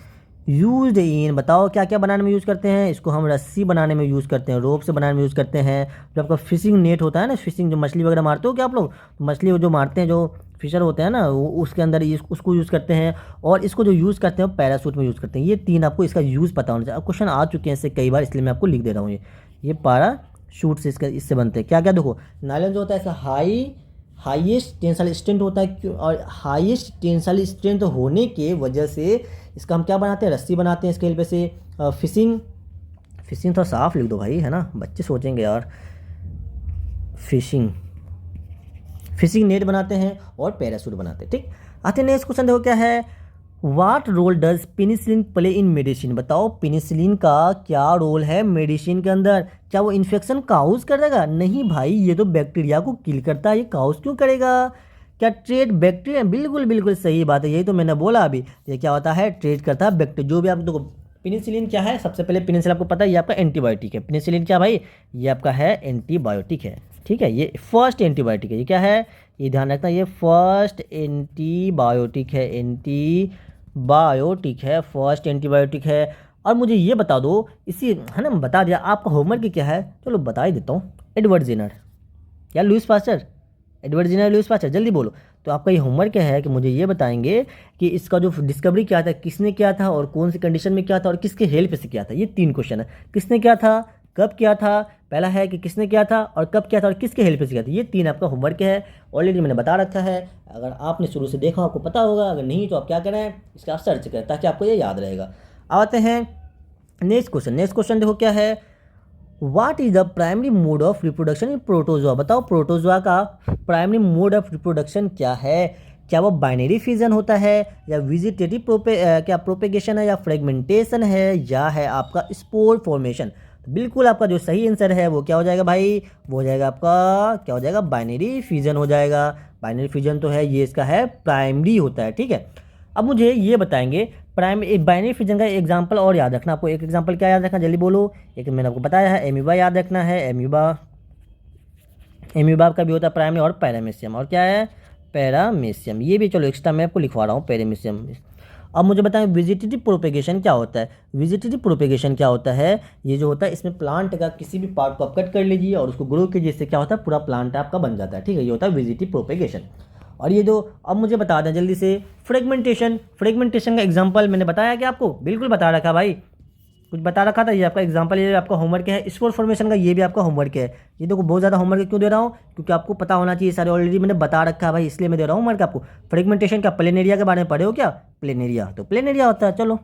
Speaker 1: यूज्ड इन, बताओ क्या क्या बनाने में यूज़ करते हैं? इसको हम रस्सी बनाने में यूज़ करते हैं, रोप से बनाने में यूज़ करते हैं। जो आपका फिशिंग नेट होता है ना, फिशिंग जो मछली वगैरह मारते हो क्या आप लोग? तो मछली जो मारते हैं, जो फिशर होते हैं ना, वो उसके अंदर उसको यूज़ करते हैं। और इसको जो यूज़ करते हैं वो पैरासूट में यूज़ करते हैं। ये 3 आपको इसका यूज़ पता होना चाहिए। अब क्वेश्चन आ चुके हैं इससे कई बार, इसलिए मैं आपको लिख दे रहा हूँ। ये पैराशूट से इससे बनते हैं क्या क्या? देखो नायलॉन जो होता है इसका हाईएस्ट टेंसाइल स्ट्रेंथ होता है, क्यों? और हाईएस्ट टेंसाइल स्ट्रेंथ होने के वजह से इसका हम क्या बनाते हैं? रस्सी बनाते हैं इसके हेल्प से। फिशिंग थोड़ा साफ लिख दो भाई, है ना, बच्चे सोचेंगे यार। फिशिंग नेट बनाते हैं और पैरासूट बनाते हैं, ठीक। आते हैं नेक्स्ट क्वेश्चन, देखो क्या है, what role does penicillin play in medicine? बताओ पेनिसिलिन का क्या रोल है मेडिसिन के अंदर? क्या वो इन्फेक्शन काउज करेगा? नहीं भाई, ये तो बैक्टीरिया को किल करता है, ये काउज क्यों करेगा? क्या ट्रेड बैक्टीरिया? बिल्कुल बिल्कुल सही बात है, यही तो मैंने बोला अभी। ये क्या होता है? ट्रेड करता है बैक्टीरिया। जो भी आप देखो, पेनिसिलिन क्या है? सबसे पहले पेनिसिलिन आपको पता है ये आपका एंटीबायोटिक है। पेनिसिलिन क्या भाई? ये आपका है एंटीबायोटिक है, ठीक है, ये फर्स्ट एंटीबायोटिक है। ये क्या है? ये ध्यान रखना, ये फर्स्ट एंटीबायोटिक है, एंटीबायोटिक है, फर्स्ट एंटीबायोटिक है। और मुझे ये बता दो, इसी, है ना, बता दिया। आपका होमवर्क क्या है? चलो बता ही देता हूँ। एडवर्ड जेनर या Louis Pasteur? Edward Jenner, Louis Pasteur, जल्दी बोलो। तो आपका ये होमवर्क क्या है कि मुझे ये बताएंगे कि इसका जो डिस्कवरी किया था, किसने किया था, और कौन सी कंडीशन में किया था, और किसके हेल्प से किया था। ये 3 क्वेश्चन है। किसने किया था, कब किया था, पहला है कि किसने किया था, और कब किया था, और किसके हेल्प से किया था। ये 3 आपका होमवर्क है, ऑलरेडी मैंने बता रखा है। अगर आपने शुरू से देखा आपको पता होगा, अगर नहीं तो आप क्या करें, इसका आप सर्च करें ताकि आपको ये याद रहेगा। आते हैं नेक्स्ट क्वेश्चन। नेक्स्ट क्वेश्चन देखो क्या है, what is the primary mode of reproduction in protozoa? बताओ प्रोटोजोआ का प्राइमरी मोड ऑफ रिप्रोडक्शन क्या है? क्या वो बाइनरी फ्यूजन होता है, या वेजिटेटिव प्रोपेगेशन है, या फ्रेगमेंटेशन है, या है आपका स्पोर फॉर्मेशन? तो बिल्कुल आपका जो सही आंसर है वो क्या हो जाएगा भाई? वो हो जाएगा आपका, क्या हो जाएगा? बाइनरी फ्यूजन हो जाएगा। बाइनरी फ्यूजन तो है, ये इसका है प्राइमरी होता है, ठीक है। अब मुझे ये बताएंगे बाइनरी फ्यूजन का एग्जांपल और याद रखना। आपको एक एग्जांपल क्या याद रखना, जल्दी बोलो। एक मैंने आपको बताया है, एम्यूबा याद रखना है। एम्यूबा का भी होता है प्राइमरी, और पैरामीशियम, और क्या है? पैरामीशियम। ये भी चलो एक्स्ट्रा मैं आपको लिखवा रहा हूँ, पैरामीशियम। अब मुझे बताएं वेजिटेटिव प्रोपेगेशन क्या होता है? वेजिटेटिव प्रोपेगेशन क्या होता है? ये जो होता है, इसमें प्लांट का किसी भी पार्ट को आप कट कर लीजिए और उसको ग्रो कीजिए, इससे क्या होता है? पूरा प्लांट आपका बन जाता है, ठीक है। ये होता है वेजिटेटिव प्रोपेगेशन। और ये जो, अब मुझे बता दें जल्दी से, फ्रेगमेंटेशन। फ्रेगमेंटेशन का एग्जांपल मैंने बताया कि आपको? बिल्कुल बता रखा भाई। कुछ बता रखा था, ये आपका एग्जांपल, ये आपका होमवर्क है। स्पोर फॉर्मेशन का ये भी आपका होमवर्क है। ये देखो बहुत ज़्यादा होमवर्क क्यों दे रहा हूँ, क्योंकि आपको पता होना चाहिए सारे, ऑलरेडी मैंने बता रखा है भाई, इसलिए मैं दे रहा हूँ होमवर्क आपको। फ्रेगमेंटेशन का प्लेन एरिया के बारे में पढ़े हो क्या? प्लेन एरिया, तो प्लेन एरिया होता है, चलो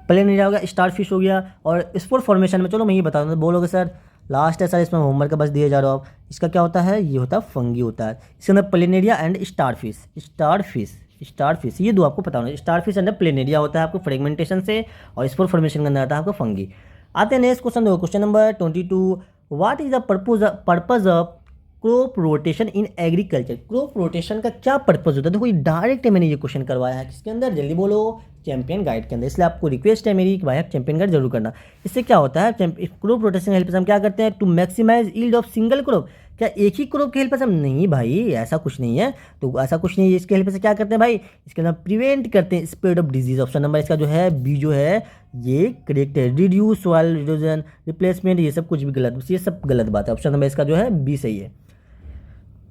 Speaker 1: प्लेन एरिया हो गया, स्टार फिश हो गया। और स्पोर फॉर्मेशन में चलो मैं ये बता दूँ, बोलोगे सर लास्ट है सर इसमें होमवर्क बस दिए जा रहा हो आप। इसका क्या होता है, ये होता है फंगी होता है। इसके अंदर planaria and star fish, star fish ये दो आपको पता होना। स्टार फिश अंदर प्लेनेरिया होता है आपको फ्रेगमेंटेशन से, और स्पोर फॉर्मेशन के अंदर आता है आपका फंगी। आते हैं नेक्स्ट क्वेश्चन, देखो question number 22, what is the purpose of crop rotation in agriculture. Crop rotation का क्या पर्पज होता है? देखो ये डायरेक्ट मैंने ये क्वेश्चन करवाया है किसके अंदर, जल्दी बोलो, चैंपियन गाइड के अंदर। इसलिए आपको रिक्वेस्ट है मेरी कि भाई आप चैंपियन गाइड जरूर करना। इससे क्या होता है, क्रॉप रोटेशन हेल्प से हम क्या करते हैं, to maximize yield of single crop. क्या एक ही क्रॉप के हेल्प से हम, नहीं भाई ऐसा कुछ नहीं है, तो ऐसा कुछ नहीं है। इसके हेल्प से क्या करते हैं भाई, इसके अंदर प्रिवेंट करते हैं spread of disease. Option number इसका जो है बी जो है ये करेक्ट है। रिड्यूस सॉइल इरोजन, रिप्लेसमेंट, ये सब कुछ भी गलत, ये सब गलत बात है। ऑप्शन नंबर इसका जो है बी सही है।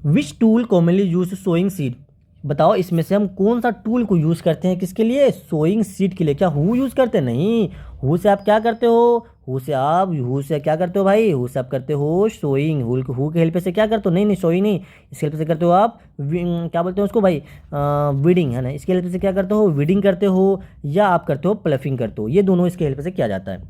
Speaker 1: Which tool commonly use sowing seed, बताओ इसमें से हम कौन सा टूल को यूज़ करते हैं, किसके लिए, सोइंग सीड के लिए। क्या हु यूज़ करते हैं, नहीं, हु से आप क्या करते हो, हु से क्या करते हो भाई, हु से आप करते हो सोइंग, हु के हेल्प से क्या करते हो, नहीं सोइंग नहीं, इसके हेल्प से करते हो आप क्या बोलते हैं उसको भाई, वीडिंग है ना, इसके हेल्प से क्या करते हो, वीडिंग करते हो, या आप करते हो प्लफिंग करते हो, ये दोनों इसके हेल्प से किया जाता है,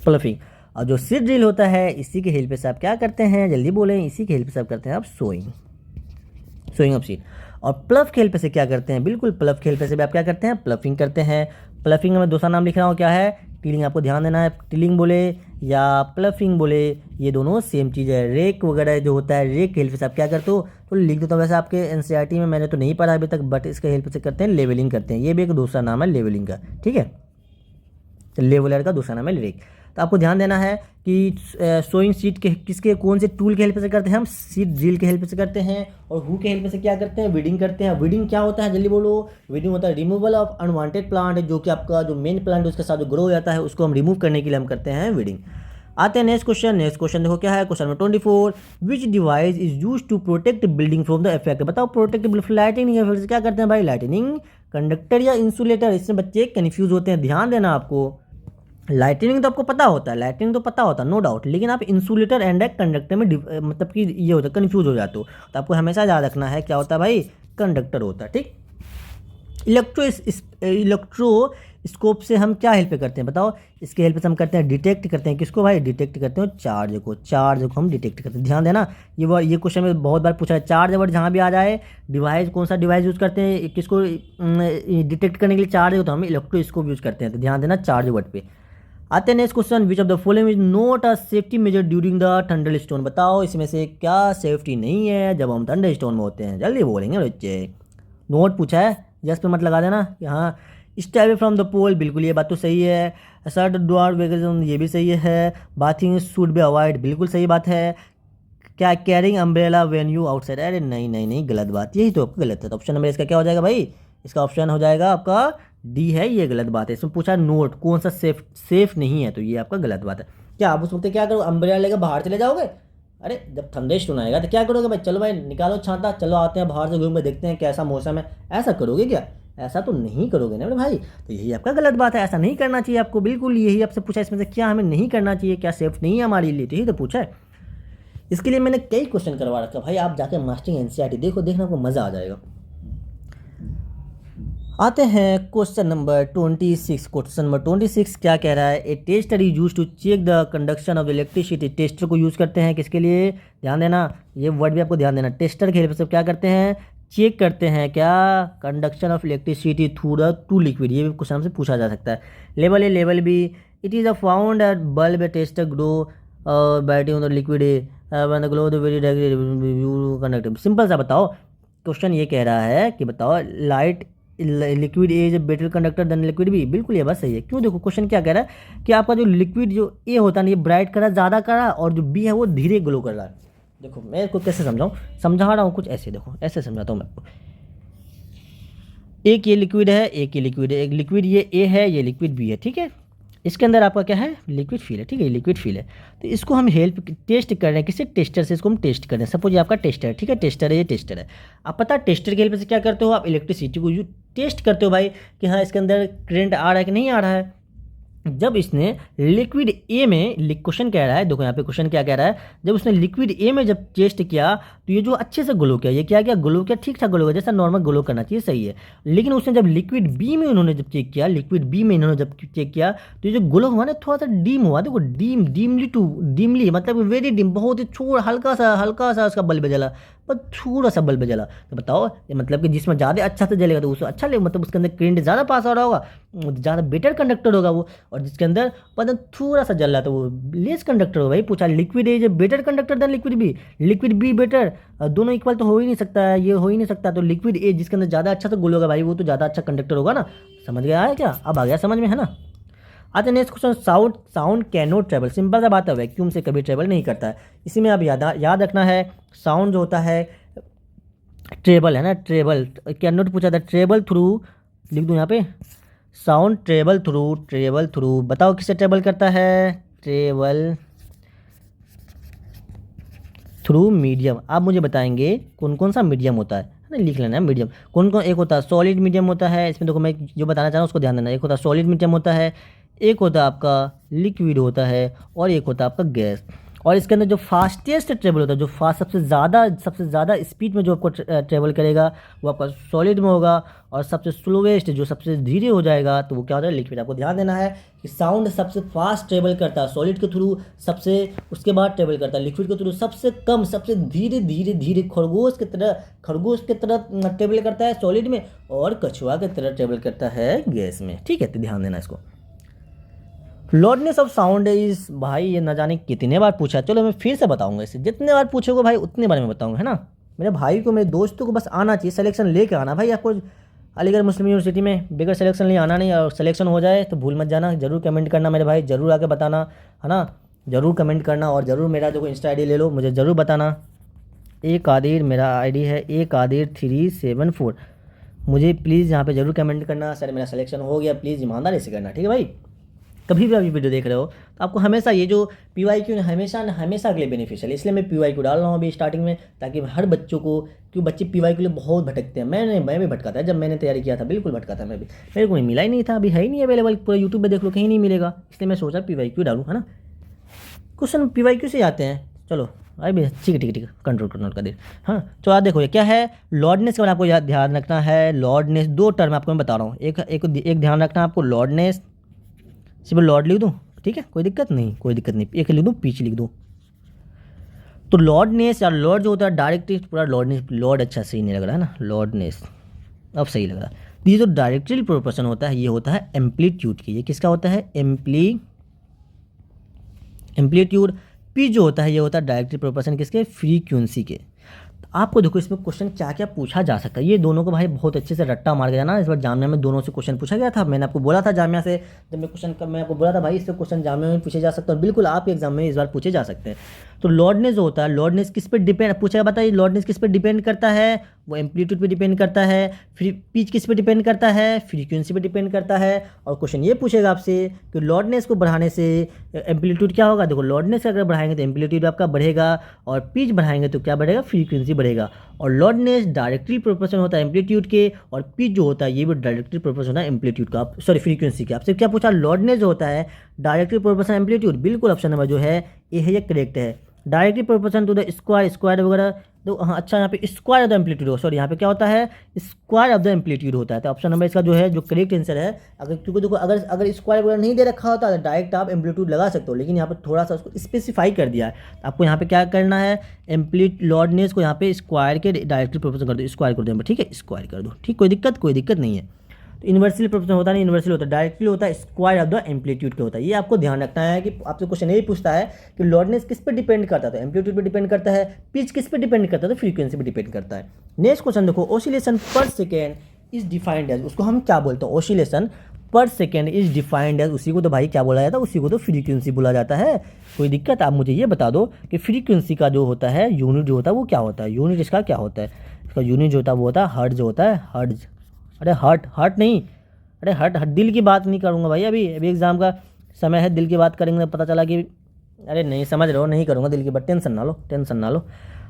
Speaker 1: प्लफिंग। और जो सीड ड्रिल होता है इसी के हेल्प से आप क्या करते हैं, जल्दी बोलें, इसी के हेल्प से आप करते हैं आप सोइंग ऑफ सीड। और प्लफ के हेल्प से क्या करते हैं, बिल्कुल प्लफ के हेल्प से भी आप क्या करते हैं, प्लफिंग करते हैं। प्लफिंग में दूसरा नाम लिख रहा हूँ क्या है, टिलिंग, आपको ध्यान देना है, टिलिंग बोले या प्लफिंग बोले ये दोनों सेम चीज़ है। रेक वगैरह जो होता है, रेक के हेल्प से आप क्या करते हो, तो लिख देता हूँ, वैसे आपके एनसीईआरटी में मैंने तो नहीं पढ़ा अभी तक, बट इसके हेल्प से करते हैं लेवलिंग करते हैं, ये भी एक दूसरा नाम है लेवलिंग का, ठीक है, लेवलर का दूसरा नाम है रेक। तो आपको ध्यान देना है कि सोइंग सीड के किसके कौन से टूल के हेल्प से करते हैं, हम सीड ड्रिल के हेल्प से करते हैं। और हु के हेल्प से क्या करते हैं, वीडिंग करते हैं। वीडिंग क्या होता है, जल्दी बोलो, वीडिंग होता है रिमूवल ऑफ अनवांटेड प्लांट, जो कि आपका जो मेन प्लांट है उसके साथ जो ग्रो हो जाता है उसको हम रिमूव करने के लिए हम करते हैं वीडिंग। आते हैं नेक्स्ट क्वेश्चन देखो क्या है, question number 24, which device is use to protect building from the effect. बताओ प्रोटेक्ट लाइटनिंग इफेक्ट से क्या करते हैं भाई, लाइटनिंग कंडक्टर या इंसुलेटर। इसमें बच्चे कन्फ्यूज होते हैं, ध्यान देना आपको। लाइटनिंग तो आपको पता होता है, लाइटनिंग तो पता होता है नो डाउट, लेकिन आप इंसुलेटर एंड कंडक्टर में मतलब कि ये होता है कन्फ्यूज हो जाते हो। तो आपको हमेशा याद रखना है क्या होता है भाई, कंडक्टर होता है, ठीक। इलेक्ट्रोस्कोप से हम क्या हेल्प करते हैं, बताओ, इसके हेल्प से हम करते हैं डिटेक्ट करते हैं, किसको भाई, डिटेक्ट करते हैं चार्ज को हम डिटेक्ट करते हैं। ध्यान देना, ये क्वेश्चन में बहुत बार पूछा है, चार्ज वर्ड जहाँ भी आ जाए, डिवाइस कौन सा डिवाइस यूज़ करते हैं किसको डिटेक्ट करने के लिए, चार्ज हो तो हम इलेक्ट्रोस्कोप यूज़ करते हैं। तो ध्यान देना चार्ज वर्ड पे। आते हैं next question, which of the following is not a safety major during the thunder stone. बताओ इसमें से क्या सेफ्टी नहीं है जब हम थंडर स्टोन में होते हैं, जल्दी बोलेंगे बच्चे। नोट पूछा है, जस्ट पे मत लगा देना कि हाँ। स्टे अवे फ्रॉम द पोल, बिल्कुल ये बात तो सही है। शट डोर वेकेशन, ये भी सही है। बाथिंग शुड बी अवॉइड, बिल्कुल सही बात है। क्या carrying umbrella when you outside, अरे नहीं गलत बात, यही तो गलत है। तो ऑप्शन नंबर इसका क्या हो जाएगा भाई, इसका ऑप्शन हो जाएगा आपका डी है, ये गलत बात है। इसमें पूछा नोट कौन सा सेफ नहीं है, तो ये आपका गलत बात है। क्या आप उस वक्त क्या करोगे, अम्ब्रेला लेकर बाहर चले जाओगे, अरे जब थंडर स्टोन आएगा तो क्या करोगे भाई, चलो भाई निकालो छाता, चलो आते हैं बाहर से घूम के देखते हैं कैसा मौसम है, ऐसा करोगे क्या, ऐसा तो नहीं करोगे ना भाई। तो यही आपका गलत बात है, ऐसा नहीं करना चाहिए आपको, बिल्कुल यही आपसे पूछा इसमें से क्या हमें नहीं करना चाहिए, क्या सेफ नहीं है हमारे लिए, तो यही तो पूछा है। इसके लिए मैंने कई क्वेश्चन करवा रखा भाई, आप जाकर मास्टरिंग एनसीईआरटी देखना आपको मज़ा आ जाएगा। आते हैं क्वेश्चन नंबर 26। क्वेश्चन नंबर 26 क्या कह रहा है, a tester is use to check the conduction of electricity. Tester को यूज़ करते हैं किसके लिए, ध्यान देना, ये वर्ड भी आपको ध्यान देना। टेस्टर के हेल्प से क्या करते हैं, चेक करते हैं क्या, conduction of electricity through the two liquid, ये भी क्वेश्चन से पूछा जा सकता है। Level A level B, it is a found at bulb a tester glow batting on the liquid when the glow the very conductive. Simple सा बताओ, question ये कह रहा है कि बताओ light liquid A is better conductor than liquid B, बिल्कुल ये बात सही है। क्यों, देखो क्वेश्चन क्या कह रहा है कि आपका जो लिक्विड जो ए होता है ना, ये ब्राइट कर रहा है, ज़्यादा कर रहा है, और जो बी है वो धीरे ग्लो कर रहा है। देखो मैं इसको कैसे समझाऊँ, समझा रहा हूँ कुछ ऐसे, देखो ऐसे समझाता हूँ मैं आपको। एक ये लिक्विड है, एक ये लिक्विड है, एक लिक्विड ये ए है, ये लिक्विड बी है, ठीक है। इसके अंदर आपका क्या है, लिक्विड फील है, ठीक है, लिक्विड फील है। तो इसको हम हेल्प टेस्ट कर रहे हैं, किसी टेस्टर से इसको हम टेस्ट कर रहे हैं। सपोज ये आपका टेस्टर है, ठीक है, टेस्टर है, ये टेस्टर है। आप पता है टेस्टर की हेल्प से क्या करते हो, आप इलेक्ट्रिसिटी को टेस्ट करते हो भाई कि हाँ इसके अंदर करंट आ रहा है कि नहीं आ रहा है। जब इसने लिक्विड ए में, क्वेश्चन कह रहा है, देखो यहाँ पे क्वेश्चन क्या कह रहा है, जब उसने लिक्विड ए में जब टेस्ट किया तो ये जो अच्छे से ग्लो किया, ये क्या किया, ग्लो किया, ठीक ठाक ग्लो किया, जैसा नॉर्मल ग्लो करना चाहिए, सही है। लेकिन उसने जब लिक्विड बी में उन्होंने जब चेक किया, लिक्विड बी में इन्होंने जब चेक किया तो ये जो ग्लो हुआ ना थोड़ा सा डीम हुआ, देखो डीमली मतलब वेरी डीम, बहुत ही छोटा हल्का सा उसका बल्ब जला, पर थोड़ा सा बल्ब जला। तो बताओ ये मतलब कि जिसमें ज़्यादा अच्छा से जलेगा तो उसको अच्छा ले, मतलब उसके अंदर करंट ज़्यादा पास हो रहा होगा, ज़्यादा बेटर कंडक्टर होगा वो। और जिसके अंदर पता थोड़ा सा जल रहा था वो लेस कंडक्टर होगा। भाई पूछा liquid A better conductor than liquid B better, दोनों इक्वल तो हो ही नहीं सकता है, ये हो ही नहीं सकता। तो लिक्विड ए जिसके अंदर ज़्यादा अच्छा से गोल होगा भाई वो तो ज़्यादा अच्छा कंडक्टर होगा ना। समझ गया है क्या, अब आ गया समझ में, है ना। अच्छा next question, sound can not travel, simple सा बात है, वैक्यूम से कभी ट्रेवल नहीं करता है। इसी में आप याद रखना है, साउंड जो होता है ट्रेबल है ना, ट्रेबल कैन नॉट पूछा था, ट्रेबल थ्रू, लिख दूँ यहाँ पे, साउंड ट्रेबल थ्रू, बताओ किससे ट्रेबल करता है, ट्रेबल थ्रू मीडियम। आप मुझे बताएंगे कौन कौन सा मीडियम होता है ना, लिख लेना है मीडियम कौन कौन। एक होता है सॉलिड मीडियम होता है, इसमें देखो मैं जो बताना चाह रहा हूँ उसको ध्यान देना। एक होता है सॉलिड मीडियम होता है, एक होता है आपका लिक्विड होता है, और एक होता है आपका गैस। और इसके अंदर जो फास्टेस्ट ट्रेवल होता है, जो फास्ट सबसे ज़्यादा स्पीड में जो आपको ट्रेवल करेगा वो आपका सॉलिड में होगा, और सबसे स्लोवेस्ट जो सबसे धीरे हो जाएगा तो वो क्या होता है, लिक्विड। आपको ध्यान देना है कि साउंड सबसे फास्ट ट्रेवल करता है सॉलिड के थ्रू, सबसे उसके बाद ट्रेवल करता है लिक्विड के थ्रू, सबसे कम सबसे धीरे खरगोश की तरह ट्रेवल करता है सॉलिड में, और कछुआ की तरह ट्रेवल करता है गैस में, ठीक है। तो ध्यान देना इसको। लॉर्डनेस ऑफ साउंड इज, भाई ये न जाने कितने बार पूछा, चलो मैं फिर से बताऊंगा इसे, जितने बार पूछोगे भाई उतने बार मैं बताऊंगा, है ना। मेरे भाई को, मेरे दोस्तों को बस आना चाहिए, सिलेक्शन लेके आना भाई। आपको अलीगढ़ मुस्लिम यूनिवर्सिटी में बगैर सिलेक्शन नहीं आना नहीं, और सिलेक्शन हो जाए तो भूल मत जाना, जरूर कमेंट करना मेरे भाई, जरूर आके बताना, है ना, जरूर कमेंट करना। और ज़रूर मेरा जो इंस्टा ID ले लो, मुझे ज़रूर बताना। कादिर मेरा ID है, कादिर 374, मुझे प्लीज़ यहाँ पे ज़रूर कमेंट करना, सर मेरा सिलेक्शन हो गया, प्लीज़ ईमानदारी से करना, ठीक है भाई। कभी भी आप ये वीडियो देख रहे हो तो आपको हमेशा ये जो PYQ हमेशा के लिए बेनिफिशियल है, इसलिए मैं PYQ डाल रहा हूँ अभी स्टार्टिंग में, ताकि हर बच्चों को, क्योंकि बच्चे PYQ के लिए बहुत भटकते हैं। मैं भी भटका था, जब मैंने तैयारी किया था बिल्कुल भटका था मैं भी, मेरे को मिला ही नहीं था, अभी है ही नहीं अवेलेबल, पूरा यूट्यूब पर देख लो कहीं नहीं मिलेगा, इसलिए मैं सोचा PYQ डालूँ, है ना। क्वेश्चन PYQ से आते हैं, चलो अभी ठीक है, कंट्रोल कर दे। हाँ तो याद देखो ये क्या है, लॉर्डनेस के बारे में आपको याद ध्यान रखना है। लॉर्डनेस दो टर्म आपको मैं बता रहा हूँ, एक ध्यान रखना आपको, लॉर्डनेस सिर्फ लॉर्ड लिख दूँ, ठीक है, कोई दिक्कत नहीं, एक लिख दूँ, पीच लिख दूँ। तो लॉर्डनेस या लॉर्ड जो होता है डायरेक्टली पूरा लॉर्ड अच्छा सही नहीं लग रहा है ना, लॉर्डनेस अब सही लग रहा है। ये जो डायरेक्टली प्रोपोर्शन होता है ये होता है एम्पलीट्यूड की, ये किसका होता है, एम्पलीट्यूड। पी जो होता है ये होता है डायरेक्टली प्रोपोर्शन किसके, फ्रीक्वेंसी के। आपको देखो इसमें क्वेश्चन क्या क्या पूछा जा सकता है, ये दोनों को भाई बहुत अच्छे से रट्टा मार के जाना। इस बार जामिया में दोनों से क्वेश्चन पूछा गया था, मैंने आपको बोला था जामिया से, जब मैं आपको बोला था भाई इससे क्वेश्चन जामिया में पूछे जा सकते हैं, और बिल्कुल आपके एग्जाम में इस बार पूछे जा सकते हैं। तो लॉर्डनेस जो होता है, लॉर्डनेस किस पे डिपेंड पूछा, बताइए लॉर्डनेस किस पे डिपेंड करता है, वो एम्पलीट्यूड पे डिपेंड करता है। पिच किस पे डिपेंड करता है, फ्रीक्वेंसी पे डिपेंड करता है। और क्वेश्चन ये पूछेगा आपसे कि लॉर्डनेस को बढ़ाने से एम्पलीट्यूड क्या होगा, देखो लॉर्डनेस अगर बढ़ाएंगे तो एम्पलीट्यूड आपका बढ़ेगा, और पिच बढ़ाएंगे तो क्या बढ़ेगा, फ्रीक्वेंसी बढ़ेगा। और लॉर्डनेस डायरेक्टली प्रोपोर्शन होता है एम्पलीट्यूड के, और पिच जो होता है ये भी डायरेक्टली प्रोपोर्शन होता है एम्पलीट्यूड का, सॉरी फ्रीक्वेंसी का। आपसे क्या पूछा, लॉर्डनेस जो होता है डायरेक्टली प्रोपोर्शन एम्पलीट्यूड, बिल्कुल ऑप्शन नंबर जो है ये है, ये करेक्ट है। Directly proportion to the square वगैरह, तो हाँ अच्छा यहाँ पे square of the amplitude, sorry यहाँ पे क्या होता है, स्क्वायर ऑफ द एम्पलीट्यूड होता है। तो ऑप्शन नंबर इसका जो है जो करेक्ट आंसर है, अगर क्योंकि देखो अगर स्क्वायर वगैरह नहीं दे रखा होता तो डायरेक्ट आप एम्पलीट्यूड लगा सकते हो, लेकिन यहाँ पे थोड़ा सा उसको स्पेसिफाई कर दिया है। तो आपको यहाँ पे क्या करना है, लॉर्डनेस को यहाँ पे स्क्वायर के डायरेक्टली प्रोपोर्शन कर दो, स्क्वायर कर दो, ठीक है, स्क्वायर कर दो, ठीक, कोई दिक्कत नहीं है। तो इन्वर्सली प्रोपोर्शन होता नहीं, इन्वर्सली होता है, डायरेक्टली होता है स्क्वायर ऑफ द एम्पलीट्यूड के होता है। ये आपको ध्यान रखना है कि आपसे क्वेश्चन यही पूछता है कि लॉर्डनेस किस पे डिपेंड करता है, एम्पलीट्यूड पे डिपेंड करता है, पिच किस पे डिपेंड करता है, तो फ्रीक्वेंसी पे डिपेंड करता है। नेक्स्ट क्वेश्चन देखो, oscillation per second is defined as, उसको हम क्या बोलते हैं, oscillation per second is defined as, उसी को तो भाई क्या बोला जाता है, उसी को तो फ्रीक्वेंसी बोला जाता है। कोई दिक्कत, आप मुझे ये बता दो कि फ्रीक्वेंसी का जो होता है यूनिट जो होता है वो क्या होता है, यूनिट इसका क्या होता है, इसका यूनिट जो होता है वो होता है हर्ट्ज होता है, हर्ट्ज। अरे हर्ट नहीं, अरे हर्ट दिल की बात नहीं करूँगा भाई, अभी एग्जाम का समय है, दिल की बात करेंगे पता चला कि अरे नहीं समझ रहे हो, नहीं करूँगा दिल की बात, टेंशन ना लो, टेंशन ना लो।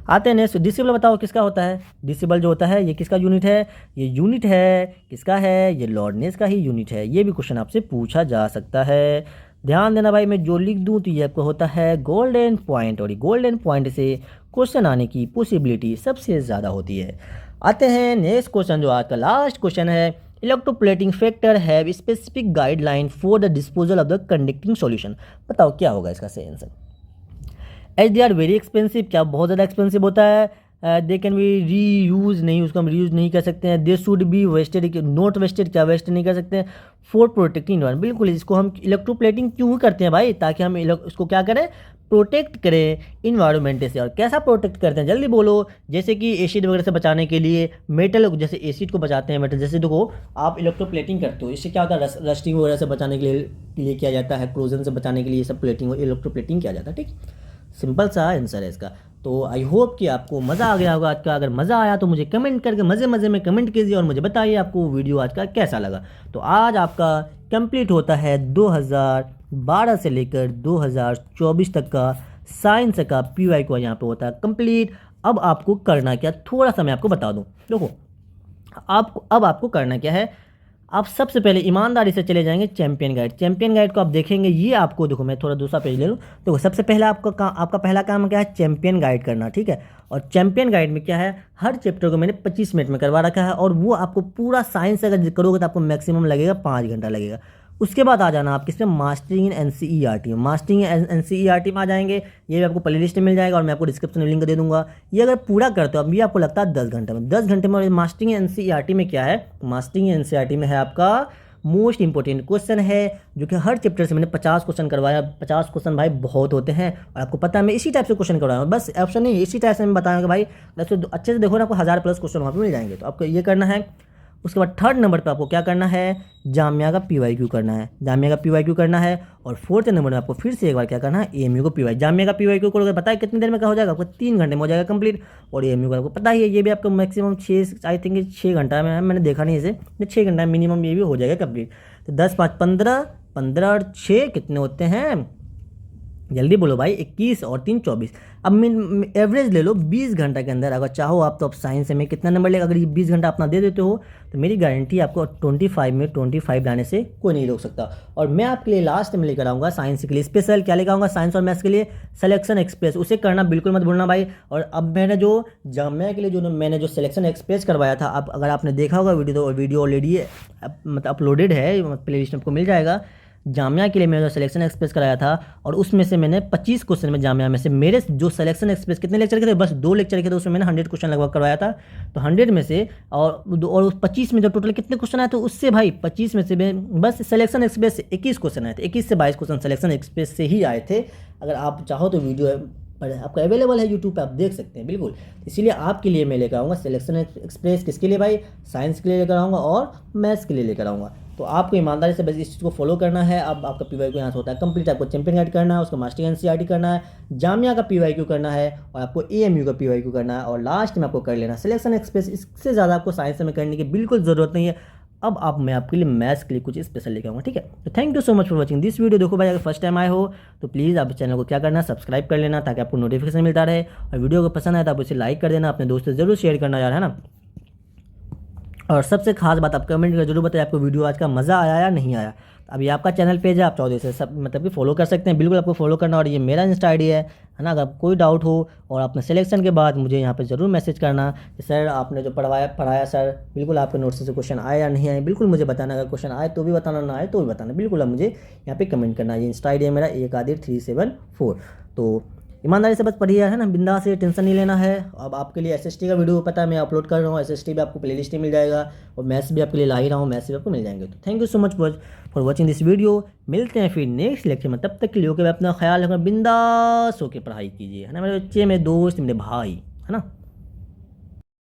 Speaker 1: आते हैं नेक्स्ट। डिसिबल बताओ किसका होता है। डिसिबल जो होता है ये किसका यूनिट है, ये यूनिट है किसका है, ये लॉर्डनेस का ही यूनिट है। ये भी क्वेश्चन आपसे पूछा जा सकता है। ध्यान देना भाई, मैं जो लिख दूँ तो ये आपको होता है गोल्डन पॉइंट, और ये गोल्डन पॉइंट से क्वेश्चन आने की पॉसिबिलिटी सबसे ज़्यादा होती है। आते हैं नेक्स्ट क्वेश्चन, जो आज का लास्ट क्वेश्चन है। Electroplating factor have specific guideline for the disposal of the conducting solution. बताओ क्या होगा इसका सही answer. As they are very expensive, क्या बहुत ज़्यादा एक्सपेंसिव होता है। They can be reuse, नहीं उसको हम री यूज़ नहीं कर सकते हैं। They should be wasted, not wasted, क्या वेस्ट नहीं कर सकते हैं। फॉर प्रोटेक्टिंग इन्वायरमेंट, बिल्कुल इसको हम इलेक्ट्रोप्लेटिंग क्यों करते हैं भाई, ताकि हम इसको क्या करें, प्रोटेक्ट करें इन्वायरमेंट से। और कैसा प्रोटेक्ट करते हैं जल्दी बोलो। जैसे कि एसिड वगैरह से बचाने के लिए, मेटल जैसे एसिड को बचाते हैं मेटल, जैसे देखो आप इलेक्ट्रोप्लेटिंग करते हो, इससे क्या होता है, रस्टिंग वगैरह से बचाने के लिए किया जाता है, क्रोजन से बचाने के लिए सब प्लेटिंग इलेक्ट्रोप्लेटिंग किया जाता है। ठीक, सिंपल सा आंसर है इसका। तो आई होप कि आपको मज़ा आ गया होगा आज का। अगर मज़ा आया तो मुझे कमेंट करके मज़े में कमेंट कीजिए और मुझे बताइए आपको वीडियो आज का कैसा लगा। तो आज आपका कंप्लीट होता है 2012 से लेकर 2024 तक का साइंस का PY को यहाँ पे होता है कंप्लीट। अब आपको करना क्या, थोड़ा सा मैं आपको बता दूँ। देखो अब आपको करना क्या है, आप सबसे पहले ईमानदारी से चले जाएंगे चैंपियन गाइड। चैंपियन गाइड को आप देखेंगे, ये आपको देखो मैं थोड़ा दूसरा पेज ले लूँ। देखो सबसे पहले आपका पहला काम क्या है, चैंपियन गाइड करना, ठीक है। और चैंपियन गाइड में क्या है, हर चैप्टर को मैंने 25 मिनट में करवा रखा है, और वो आपको पूरा साइंस अगर करोगे तो आपको मैक्सिमम लगेगा 5 घंटा लगेगा। उसके बाद आ जाना आप किस में, मास्टरिंग इन NCERT। मास्टरिंग इन NCERT में आ जाएंगे, ये भी आपको प्ले लिस्ट में मिल जाएगा और मैं आपको डिस्क्रिप्शन में लिंक दे दूंगा। ये अगर पूरा करते हो अभी आपको लगता है 10 घंटे में। 10 घंटे में मास्टरिंग इन NCERT में क्या है, मास्टरिंग इन NCERT में है आपका मोस्ट इंपॉर्टेंट क्वेश्चन है, जो कि हर चैप्टर से मैंने 50 क्वेश्चन करवाया। 50 क्वेश्चन भाई बहुत होते हैं, और आपको पता है मैं इसी टाइप से क्वेश्चन करवाया हूँ, बस ऑप्शन नहीं, इसी टाइप से मैं बताया कि भाई अच्छे से देखो ना, आपको 1000+ क्वेश्चन वहाँ पर मिल जाएंगे। तो आपको ये करना है। उसके बाद थर्ड नंबर पे आपको क्या करना है, जामिया का PYQ करना है, जामिया का PYQ करना है। और फोर्थ नंबर में आपको फिर से एक बार क्या करना है, AMU को PY। जामिया का PYQ करोगे पता है कितनी देर में क्या हो जाएगा, आपको 3 घंटे में हो जाएगा कंप्लीट। और AMU का आपको पता ही है, ये भी आपको मैक्सिमम 6 घंटा में, मैंने देखा नहीं इसे, 6 घंटा मिनिमम ये भी हो जाएगा कंप्लीट। तो 10 5 15, 15 और 6 कितने होते हैं, जल्दी बोलो भाई, 21 और 3 24। अब एवरेज ले लो 20 घंटा के अंदर, अगर चाहो आप तो अब साइंस में कितना नंबर लेगा। अगर ये 20 घंटा अपना दे देते हो तो मेरी गारंटी आपको 25 में 25 लाने से कोई नहीं रोक सकता। और मैं आपके लिए लास्ट में लेकर आऊँगा साइंस के लिए स्पेशल, क्या लेकर आऊँगा, साइंस और मैथ्स के लिए सिलेक्शन एक्सप्रेस। उसे करना बिल्कुल मत भूलना भाई। और अब मैंने जो जामिया के लिए मैंने जो सिलेक्शन एक्सप्रेस करवाया था, अब अगर आपने देखा होगा वीडियो, तो वीडियो ऑलरेडी मतलब अपलोडेड है, प्ले लिस्ट में आपको मिल जाएगा। जामिया के लिए मैंने जो सिलेक्शन एक्सप्रेस कराया था, और उसमें से मैंने 25 क्वेश्चन में जामिया में से मेरे जो सिलेक्शन एक्सप्रेस कितने लेक्चर के थे, बस 2 लेक्चर के थे, उसमें मैंने 100 क्वेश्चन लगभग करवाया था। तो 100 में से और उस 25 में जो टोटल कितने क्वेश्चन आए, तो उससे भाई 25 में से बस सिलेक्शन एक्सप्रेस से 21 क्वेश्चन आए थे। 21 से 22 क्वेश्चन सिलेक्शन एक्सप्रेस से ही आए थे। अगर आप चाहो तो वीडियो पर आपका अवेलेबल है यूट्यूब पे, आप देख सकते हैं बिल्कुल। इसीलिए आपके लिए मैं लेकर आऊँगा सिलेक्शन एक्सप्रेस, किसके लिए भाई, साइंस के लिए लेकर आऊँगा और मैथ्स के लिए लेकर आऊँगा। तो आपको ईमानदारी से बस इस चीज़ को फॉलो करना है। अब आपका PYQ यहाँ से होता है कंप्लीट, आपको चैंपियन गाइड करना है, उसको मास्टरिंग NCERT करना है, जामिया का PYQ करना है, और आपको AMU का PYQ करना है, और लास्ट में आपको कर लेना सिलेक्शन एक्सप्रेस। इससे ज़्यादा आपको साइंस में करने की बिल्कुल ज़रूरत नहीं है। अब आप मैं आपके लिए मैथ्स के लिए कुछ स्पेशल लेकर आऊँगा, ठीक है। तो thank you so much for watching this video. देखो भाई, अगर फर्स्ट टाइम आए हो तो प्लीज़ आप चैनल को क्या करना, सब्सक्राइब कर लेना, ताकि आपको नोटिफिकेशन मिलता रहे। और वीडियो को पसंद आए तो आप उसे लाइक कर देना, अपने दोस्तों से जरूर शेयर करना यार, है ना। और सबसे खास बात, आप कमेंट कर जरूर बताइए आपको वीडियो आज का मज़ा आया या नहीं आया। अभी आपका चैनल पेज है, आप चाहो से सब मतलब कि फॉलो कर सकते हैं, बिल्कुल आपको फॉलो करना। और ये मेरा इंस्टा ID है ना। अगर कोई डाउट हो और आपने सिलेक्शन के बाद मुझे यहाँ पे ज़रूर मैसेज करना कि सर आपने जो पढ़ाया सर, बिल्कुल आपके नोट्स से क्वेश्चन आए या नहीं आए, बिल्कुल मुझे बताना। अगर क्वेश्चन आए तो भी बताना, ना आए तो भी बताना, बिल्कुल आप मुझे यहाँ पे कमेंट करना। ये इंस्टा ID है मेरा, AKadir374। तो ईमानदारी से बस पढ़िए, है ना, बिंदास से, टेंशन नहीं लेना है। अब आपके लिए SST का वीडियो पता है मैं अपलोड कर रहा हूँ, SST भी आपको प्लेलिस्ट में मिल जाएगा, और मैथ्स भी आपके लिए ला ही रहा हूँ, मैथ्स भी आपको मिल जाएंगे। तो thank you so much for watching this video. मिलते हैं फिर नेक्स्ट लेक्चर में, तब तक के लिए ओके, अपना ख्याल रखना, बिंदास होकर पढ़ाई कीजिए, है ना मेरे बच्चे, मेरे दोस्त, मेरे भाई, है ना।